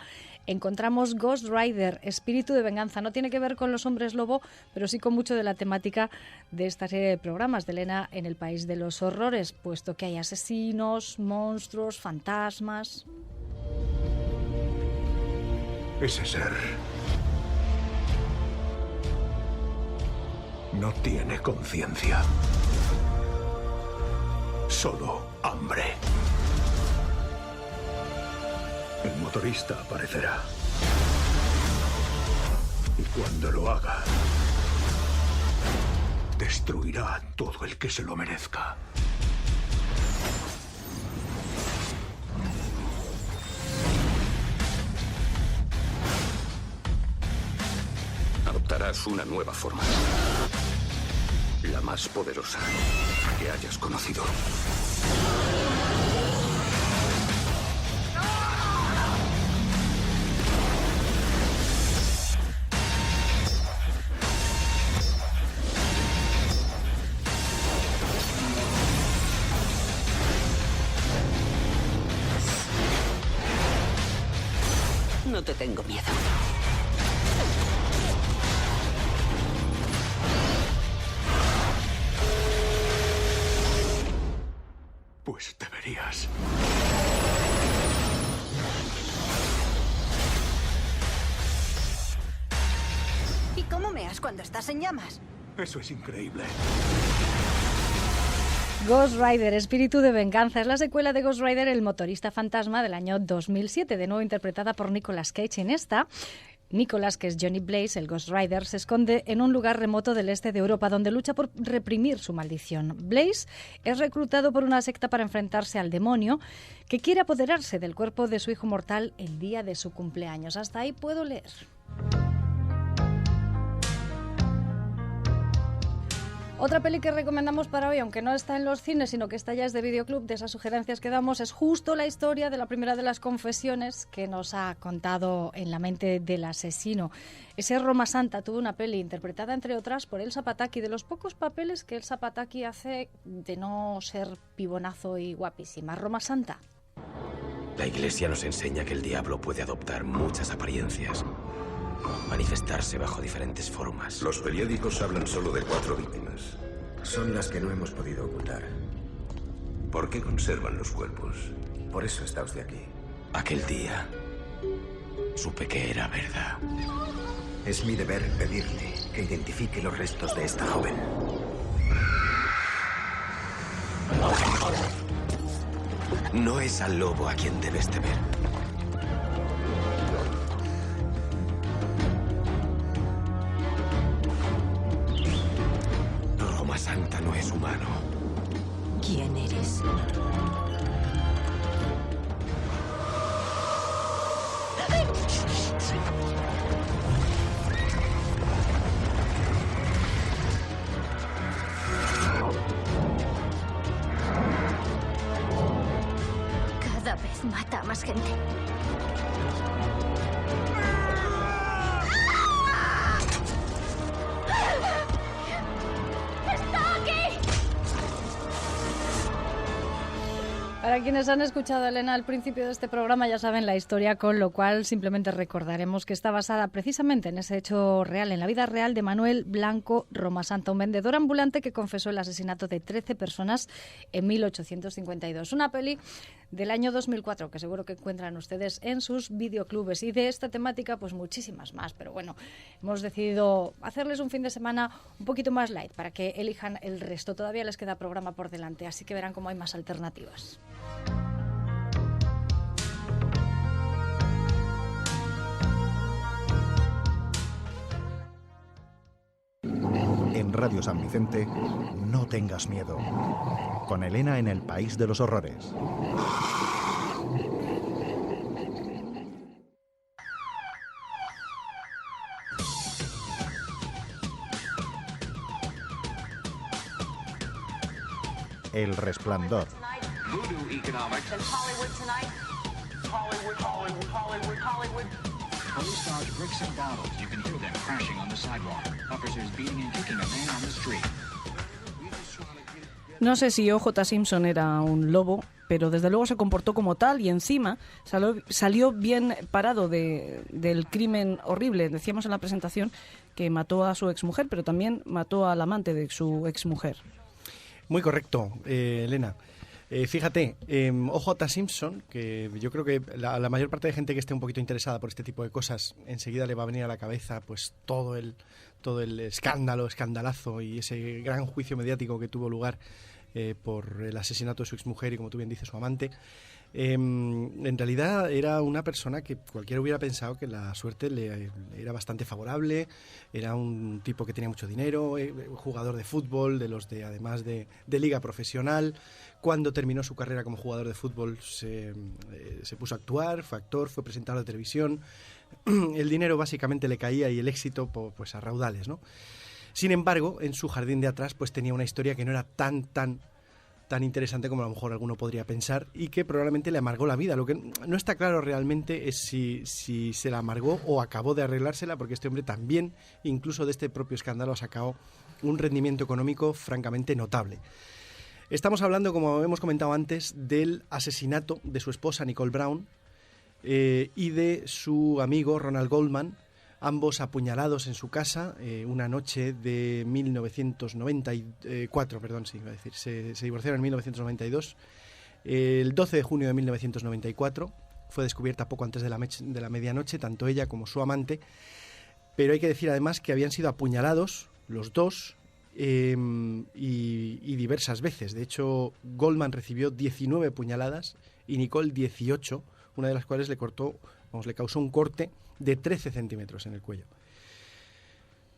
encontramos Ghost Rider, Espíritu de Venganza. No tiene que ver con los hombres lobo, pero sí con mucho de la temática de esta serie de programas de Elena en el País de los Horrores, puesto que hay asesinos, monstruos, fantasmas. Ese ser no tiene conciencia, solo hambre. El motorista aparecerá. Y cuando lo haga, destruirá a todo el que se lo merezca. Adoptarás una nueva forma. La más poderosa que hayas conocido. No te tengo miedo. Pues deberías. ¿Y cómo meas cuando estás en llamas? Eso es increíble. Ghost Rider, Espíritu de Venganza, es la secuela de Ghost Rider, el motorista fantasma del año 2007, de nuevo interpretada por Nicolas Cage. En esta, Nicolas, que es Johnny Blaze, el Ghost Rider, se esconde en un lugar remoto del este de Europa donde lucha por reprimir su maldición. Blaze es reclutado por una secta para enfrentarse al demonio que quiere apoderarse del cuerpo de su hijo mortal el día de su cumpleaños. Hasta ahí puedo leer. Otra peli que recomendamos para hoy, aunque no está en los cines, sino que está ya es de Videoclub, de esas sugerencias que damos, es justo la historia de la primera de las confesiones que nos ha contado En la mente del asesino. Ese Roma Santa tuvo una peli interpretada, entre otras, por Elsa Pataky, de los pocos papeles que Elsa Pataky hace de no ser pibonazo y guapísima. Roma Santa. La Iglesia nos enseña que el diablo puede adoptar muchas apariencias, manifestarse bajo diferentes formas. Los periódicos hablan solo de 4 víctimas. Son las que no hemos podido ocultar. ¿Por qué conservan los cuerpos? Por eso está usted aquí. Aquel día supe que era verdad. Es mi deber pedirle que identifique los restos de esta joven. No es al lobo a quien debes temer. Roma Santa no es humano. ¿Quién eres? Cada vez mata a más gente. Para quienes han escuchado a Elena al principio de este programa ya saben la historia, con lo cual simplemente recordaremos que está basada precisamente en ese hecho real, en la vida real de Manuel Blanco Roma Santa, un vendedor ambulante que confesó el asesinato de 13 personas en 1852. Una peli del año 2004 que seguro que encuentran ustedes en sus videoclubes, y de esta temática pues muchísimas más, pero bueno, hemos decidido hacerles un fin de semana un poquito más light para que elijan el resto. Todavía les queda programa por delante, así que verán cómo hay más alternativas. En Radio San Vicente, no tengas miedo. Con Elena en el País de los Horrores. El Resplandor. Hollywood, Hollywood, Hollywood, Hollywood. Police dodge bricks and bottles. You can hear them crashing on the sidewalk. Officers beating and kicking a man on the street. No sé si O.J. Simpson era un lobo, pero desde luego se comportó como tal y encima salió bien parado del crimen horrible. Decíamos en la presentación que mató a su exmujer, pero también mató al amante de su exmujer. Muy correcto, Elena. Fíjate, O.J. Simpson, que yo creo que la mayor parte de gente que esté un poquito interesada por este tipo de cosas, enseguida le va a venir a la cabeza pues todo el escandalazo y ese gran juicio mediático que tuvo lugar por el asesinato de su exmujer y, como tú bien dices, su amante. En realidad era una persona que cualquiera hubiera pensado que la suerte le era bastante favorable. Era un tipo que tenía mucho dinero, jugador de fútbol, además de liga profesional. Cuando terminó su carrera como jugador de fútbol se puso a actuar, fue actor, fue presentador de televisión. El dinero básicamente le caía y el éxito pues a raudales, ¿no? Sin embargo, en su jardín de atrás pues tenía una historia que no era tan interesante como a lo mejor alguno podría pensar y que probablemente le amargó la vida. Lo que no está claro realmente es si se la amargó o acabó de arreglársela, porque este hombre también, incluso de este propio escándalo, ha sacado un rendimiento económico francamente notable. Estamos hablando, como hemos comentado antes, del asesinato de su esposa Nicole Brown y de su amigo Ronald Goldman, ambos apuñalados en su casa una noche de 1994, se divorciaron en 1992. El 12 de junio de 1994 fue descubierta poco antes de la medianoche, tanto ella como su amante, pero hay que decir además que habían sido apuñalados los dos y diversas veces. De hecho, Goldman recibió 19 puñaladas y Nicole 18, una de las cuales le causó un corte de 13 centímetros en el cuello.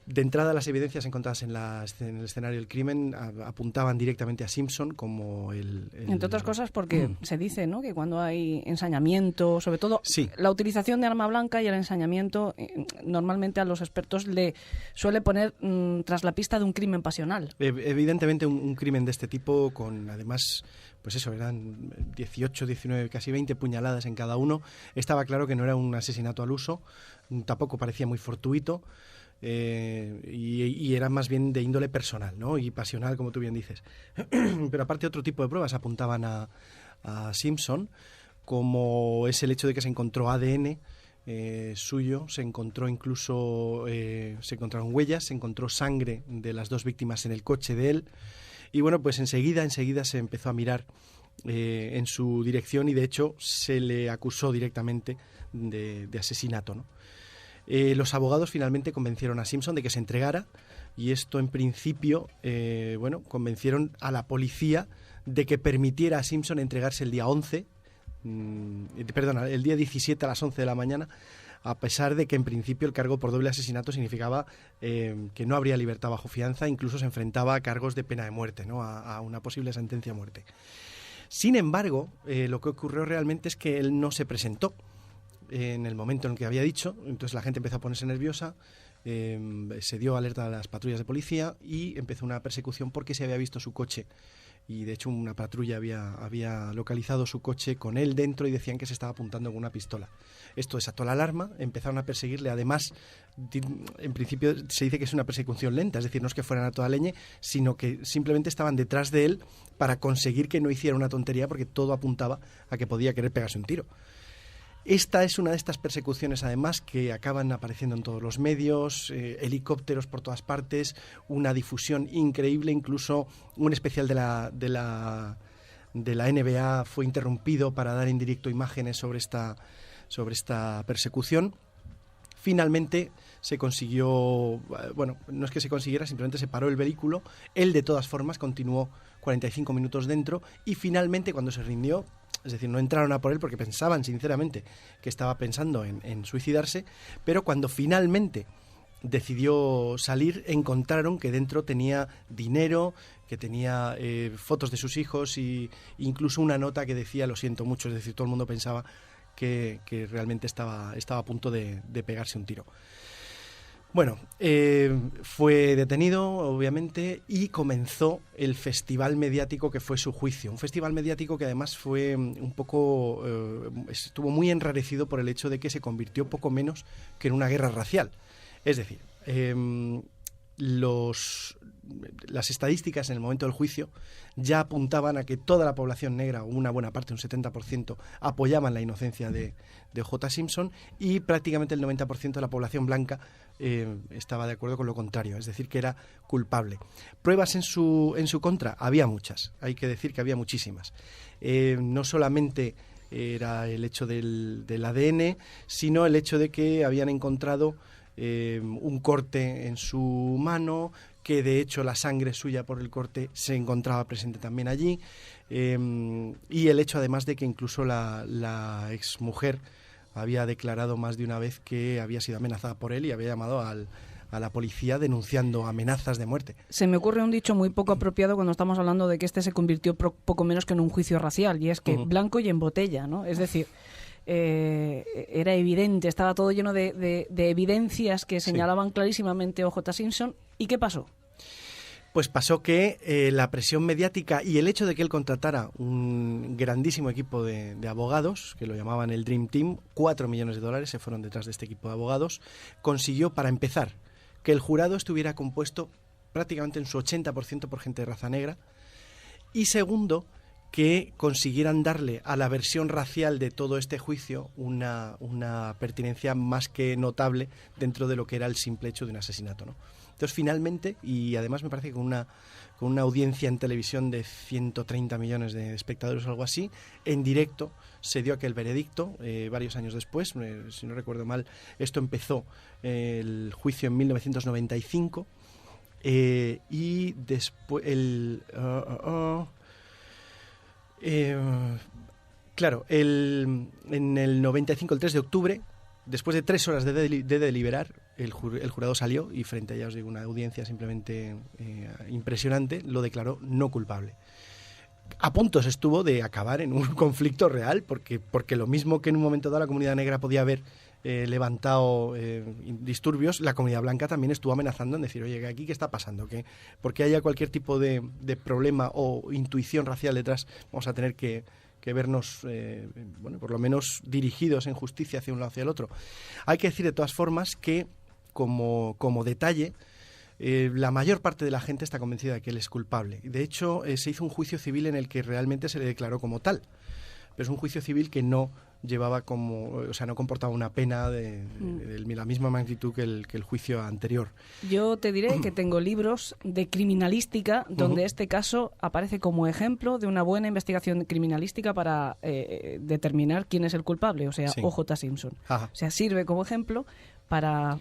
De entrada, las evidencias encontradas en el escenario del crimen apuntaban directamente a Simpson como Entre otras cosas porque se dice, ¿no?, que cuando hay ensañamiento, sobre todo la utilización de arma blanca y el ensañamiento, normalmente a los expertos le suele poner tras la pista de un crimen pasional. Evidentemente un crimen de este tipo, con además, pues eso, eran 18, 19, casi 20 puñaladas en cada uno. Estaba claro que no era un asesinato al uso, tampoco parecía muy fortuito. Y era más bien de índole personal, ¿no?, y pasional, como tú bien dices. Pero aparte, otro tipo de pruebas apuntaban a Simpson, como es el hecho de que se encontró ADN suyo, se encontró incluso se encontraron huellas, se encontró sangre de las dos víctimas en el coche de él, y bueno, pues enseguida se empezó a mirar en su dirección y de hecho se le acusó directamente de asesinato, ¿no? Los abogados finalmente convencieron a Simpson de que se entregara y esto en principio, convencieron a la policía de que permitiera a Simpson entregarse el día el día 17 a las 11 de la mañana, a pesar de que en principio el cargo por doble asesinato significaba que no habría libertad bajo fianza, incluso se enfrentaba a cargos de pena de muerte, ¿no?, a una posible sentencia a muerte. Sin embargo, lo que ocurrió realmente es que él no se presentó en el momento en el que había dicho. Entonces la gente empezó a ponerse nerviosa, se dio alerta a las patrullas de policía y empezó una persecución porque se había visto su coche y de hecho una patrulla había localizado su coche con él dentro y decían que se estaba apuntando con una pistola. Esto desató la alarma, empezaron a perseguirle. Además, en principio se dice que es una persecución lenta, es decir, no es que fueran a toda leña, sino que simplemente estaban detrás de él para conseguir que no hiciera una tontería, porque todo apuntaba a que podía querer pegarse un tiro. Esta es una de estas persecuciones, además, que acaban apareciendo en todos los medios, helicópteros por todas partes, una difusión increíble, incluso un especial de la NBA fue interrumpido para dar en directo imágenes sobre esta persecución. Finalmente se consiguió, no es que se consiguiera, simplemente se paró el vehículo. Él, de todas formas, continuó 45 minutos dentro y finalmente, cuando se rindió, es decir, no entraron a por él porque pensaban sinceramente que estaba pensando en suicidarse, pero cuando finalmente decidió salir, encontraron que dentro tenía dinero, que tenía fotos de sus hijos e incluso una nota que decía "lo siento mucho", es decir, todo el mundo pensaba que realmente estaba a punto de pegarse un tiro. Bueno, fue detenido, obviamente, y comenzó el festival mediático que fue su juicio. Un festival mediático que además fue un poco... estuvo muy enrarecido por el hecho de que se convirtió poco menos que en una guerra racial. Es decir, las estadísticas en el momento del juicio ya apuntaban a que toda la población negra, o una buena parte, un 70%, apoyaban la inocencia de O.J. Simpson, y prácticamente el 90% de la población blanca estaba de acuerdo con lo contrario, es decir, que era culpable. Pruebas en su contra, había muchas, hay que decir que había muchísimas. No solamente era el hecho del ADN, sino el hecho de que habían encontrado un corte en su mano, que de hecho la sangre suya por el corte se encontraba presente también allí, y el hecho además de que incluso la exmujer había declarado más de una vez que había sido amenazada por él y había llamado a la policía denunciando amenazas de muerte. Se me ocurre un dicho muy poco apropiado cuando estamos hablando de que este se convirtió poco menos que en un juicio racial, y es que blanco y en botella, ¿no? Es decir, era evidente, estaba todo lleno de evidencias que señalaban clarísimamente a O.J. Simpson. ¿Y qué pasó? Pues pasó que la presión mediática y el hecho de que él contratara un grandísimo equipo de abogados, que lo llamaban el Dream Team, $4 millones se fueron detrás de este equipo de abogados, consiguió, para empezar, que el jurado estuviera compuesto prácticamente en su 80% por gente de raza negra, y segundo, que consiguieran darle a la versión racial de todo este juicio una pertinencia más que notable dentro de lo que era el simple hecho de un asesinato, ¿no? Entonces, finalmente, y además me parece que con una audiencia en televisión de 130 millones de espectadores o algo así, en directo se dio aquel veredicto varios años después. Si no recuerdo mal, esto empezó el juicio en 1995, y después claro, en el 95, el 3 de octubre, después de 3 horas de deliberar, el jurado salió y, frente a ella, os digo, una audiencia simplemente impresionante, lo declaró no culpable. A puntos estuvo de acabar en un conflicto real, porque lo mismo que en un momento dado la comunidad negra podía haber levantado disturbios, la comunidad blanca también estuvo amenazando en decir, oye, ¿aquí qué está pasando? Que porque haya cualquier tipo de problema o intuición racial detrás, vamos a tener que vernos, por lo menos dirigidos en justicia hacia un lado o hacia el otro. Hay que decir de todas formas que, como detalle, la mayor parte de la gente está convencida de que él es culpable. De hecho, se hizo un juicio civil en el que realmente se le declaró como tal. Pero es un juicio civil que no llevaba no comportaba una pena de la misma magnitud que el juicio anterior. Yo te diré que tengo libros de criminalística donde este caso aparece como ejemplo de una buena investigación criminalística para determinar quién es el culpable, o sea, O.J. Simpson. Ajá. O sea, sirve como ejemplo para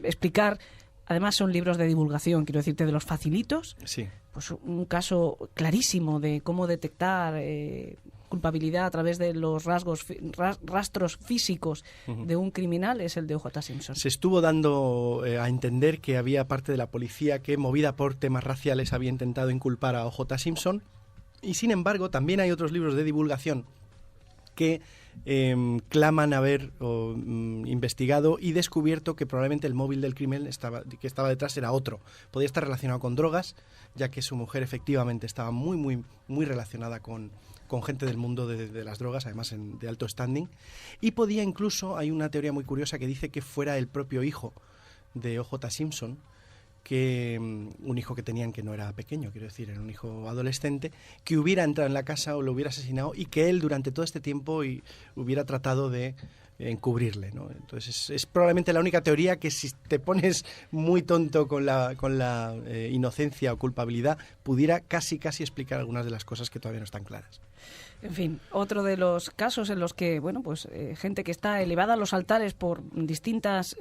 explicar. Además, son libros de divulgación, quiero decirte, de los facilitos. Sí. Pues un caso clarísimo de cómo detectar culpabilidad a través de los rastros físicos de un criminal es el de O.J. Simpson. Se estuvo dando a entender que había parte de la policía que, movida por temas raciales, había intentado inculpar a O.J. Simpson, y sin embargo también hay otros libros de divulgación que claman haber investigado y descubierto que probablemente el móvil del crimen que estaba detrás era otro. Podía estar relacionado con drogas, ya que su mujer efectivamente estaba muy, muy, muy relacionada con gente del mundo de las drogas, además de alto standing. Y podía incluso, hay una teoría muy curiosa que dice que fuera el propio hijo de O.J. Simpson, que un hijo que tenían que no era pequeño, quiero decir, era un hijo adolescente, que hubiera entrado en la casa o lo hubiera asesinado, y que él durante todo este tiempo hubiera tratado de encubrirle, ¿no? Entonces es probablemente la única teoría que, si te pones muy tonto con la inocencia o culpabilidad, pudiera casi explicar algunas de las cosas que todavía no están claras. En fin, otro de los casos en los que, gente que está elevada a los altares por distintas,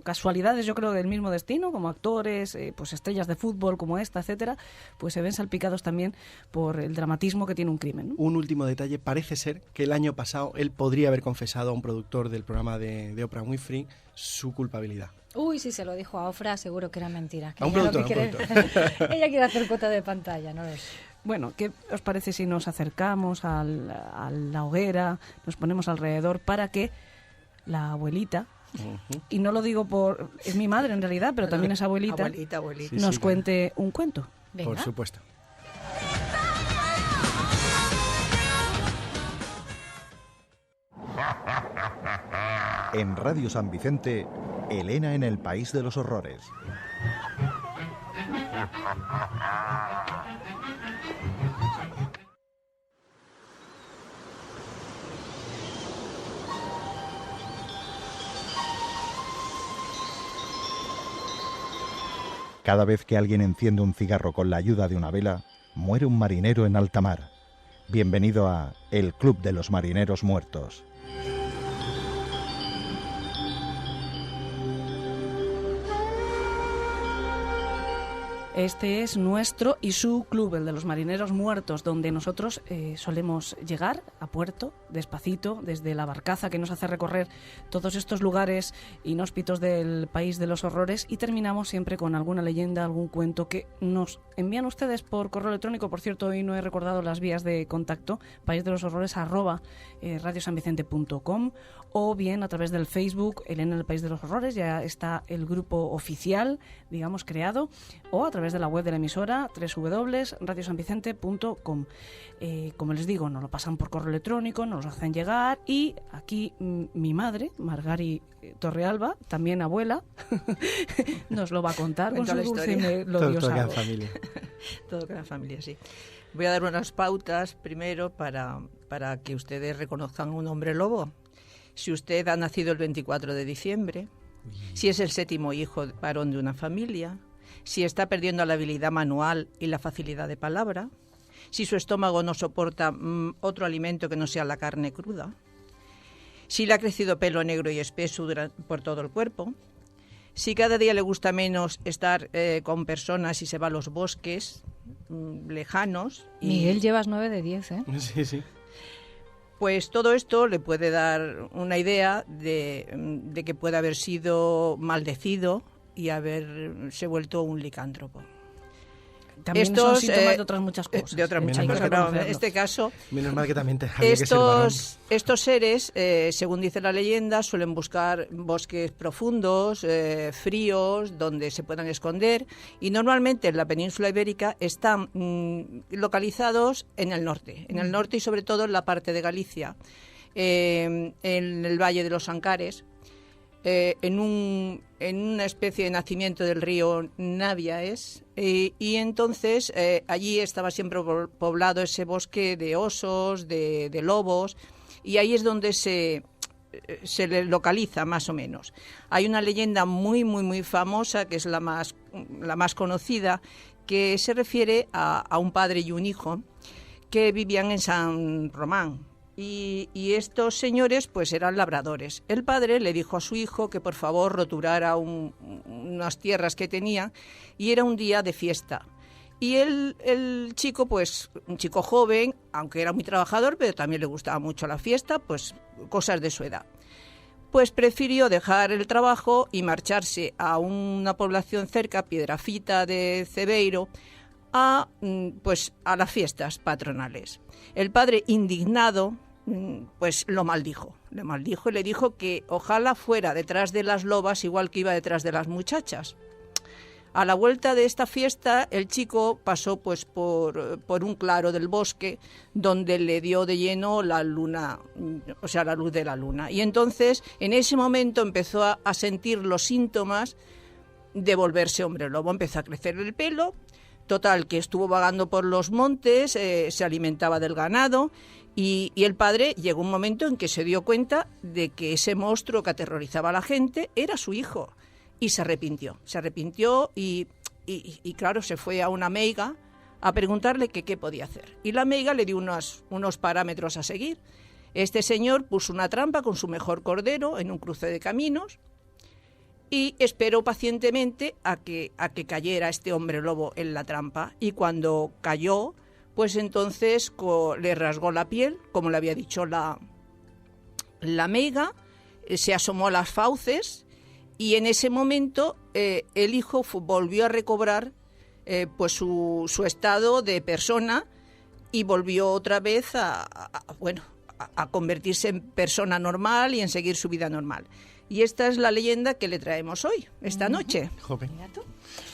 casualidades, yo creo, del mismo destino, como actores, estrellas de fútbol como esta, etcétera, pues se ven salpicados también por el dramatismo que tiene un crimen, ¿no? Un último detalle: parece ser que el año pasado él podría haber confesado a un productor del programa de Oprah Winfrey su culpabilidad. Uy, si se lo dijo a Oprah, seguro que era mentira. A un productor. Ella quiere hacer cuota de pantalla, ¿no es? Bueno, ¿qué os parece si nos acercamos a la hoguera, nos ponemos alrededor para que la abuelita y no lo digo por... es mi madre en realidad, pero también es abuelita, abuelita. nos cuente un cuento. Venga. Por supuesto. En Radio San Vicente, Elena en el País de los Horrores. Cada vez que alguien enciende un cigarro con la ayuda de una vela, muere un marinero en alta mar. Bienvenido a El Club de los Marineros Muertos. Este es nuestro y su club, el de los Marineros Muertos, donde nosotros solemos llegar a puerto, despacito, desde la barcaza que nos hace recorrer todos estos lugares inhóspitos del País de los Horrores, y terminamos siempre con alguna leyenda, algún cuento que nos envían ustedes por correo electrónico. Por cierto, hoy no he recordado las vías de contacto: paisdeloshorrores@radiosanvicente.com, o bien a través del Facebook Elena en el País de los Horrores, ya está el grupo oficial, digamos, creado, o a través de la web de la emisora www.radiosanvicente.com. Como les digo, nos lo pasan por correo electrónico, nos lo hacen llegar, y aquí mi madre, Margari Torrealba, también abuela, nos lo va a contar con su dulce melodiosa Todo queda en voz. familia. Todo queda en familia, sí. Voy a dar unas pautas primero para que ustedes reconozcan un hombre lobo. Si usted ha nacido el 24 de diciembre, si es el 7º hijo varón de una familia, si está perdiendo la habilidad manual y la facilidad de palabra, si su estómago no soporta otro alimento que no sea la carne cruda, si le ha crecido pelo negro y espeso por todo el cuerpo, si cada día le gusta menos estar con personas y se va a los bosques lejanos. Miguel, llevas 9 de 10, ¿eh? Sí, sí. Pues todo esto le puede dar una idea de que puede haber sido maldecido y haberse vuelto un licántropo. También son síntomas de otras muchas cosas. De otras muchas cosas, pero en este caso... Menos mal que también había que ser varón. Estos seres, según dice la leyenda, suelen buscar bosques profundos, fríos, donde se puedan esconder, y normalmente en la península ibérica están localizados en el norte y sobre todo en la parte de Galicia, en el Valle de los Ancares, en una especie de nacimiento del río Navia y entonces allí estaba siempre poblado ese bosque de osos, de lobos, y ahí es donde se le localiza más o menos. Hay una leyenda muy, muy, muy famosa, que es la más conocida, que se refiere a un padre y un hijo que vivían en San Román. Y estos señores pues eran labradores. El padre le dijo a su hijo que por favor roturara unas tierras que tenía, y era un día de fiesta. Y el chico, pues un chico joven, aunque era muy trabajador, pero también le gustaba mucho la fiesta, pues cosas de su edad. Pues prefirió dejar el trabajo y marcharse a una población cerca, Piedrafita de Cebeiro, a las fiestas patronales. El padre, indignado, pues lo maldijo y le dijo que ojalá fuera detrás de las lobas igual que iba detrás de las muchachas. A la vuelta de esta fiesta, el chico pasó pues por un claro del bosque donde le dio de lleno la luna, o sea, la luz de la luna. Y entonces, en ese momento, empezó a sentir los síntomas de volverse hombre lobo. Empezó a crecer el pelo. Total, que estuvo vagando por los montes, se alimentaba del ganado, y el padre llegó un momento en que se dio cuenta de que ese monstruo que aterrorizaba a la gente era su hijo, y se arrepintió y claro, se fue a una meiga a preguntarle que qué podía hacer. Y la meiga le dio unos parámetros a seguir. Este señor puso una trampa con su mejor cordero en un cruce de caminos, y esperó pacientemente a que cayera este hombre lobo en la trampa. Y cuando cayó, pues entonces le rasgó la piel, como le había dicho la meiga, se asomó a las fauces, y en ese momento el hijo volvió a recobrar pues su estado de persona, y volvió otra vez a convertirse en persona normal y en seguir su vida normal. Y esta es la leyenda que le traemos hoy, esta noche. Jope.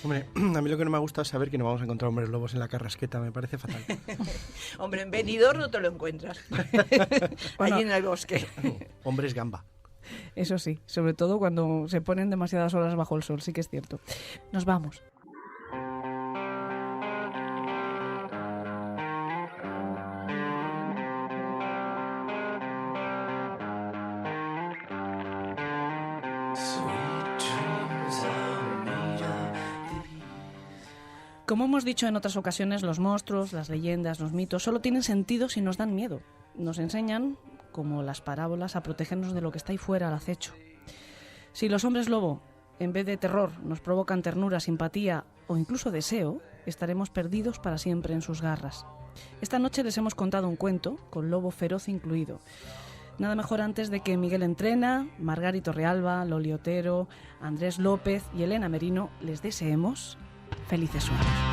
Hombre, a mí lo que no me ha gustado es saber que no vamos a encontrar hombres lobos en la Carrasqueta, me parece fatal. Hombre, en Benidorm no te lo encuentras. Allí en el bosque. Hombres gamba. Eso sí, sobre todo cuando se ponen demasiadas horas bajo el sol, sí que es cierto. Nos vamos. Como hemos dicho en otras ocasiones, los monstruos, las leyendas, los mitos solo tienen sentido si nos dan miedo. Nos enseñan, como las parábolas, a protegernos de lo que está ahí fuera al acecho. Si los hombres lobo, en vez de terror, nos provocan ternura, simpatía o incluso deseo, estaremos perdidos para siempre en sus garras. Esta noche les hemos contado un cuento, con lobo feroz incluido. Nada mejor antes de que Miguel Entrena, Margarito Realba, Loli Otero, Andrés López y Elena Merino les deseemos felices sueños.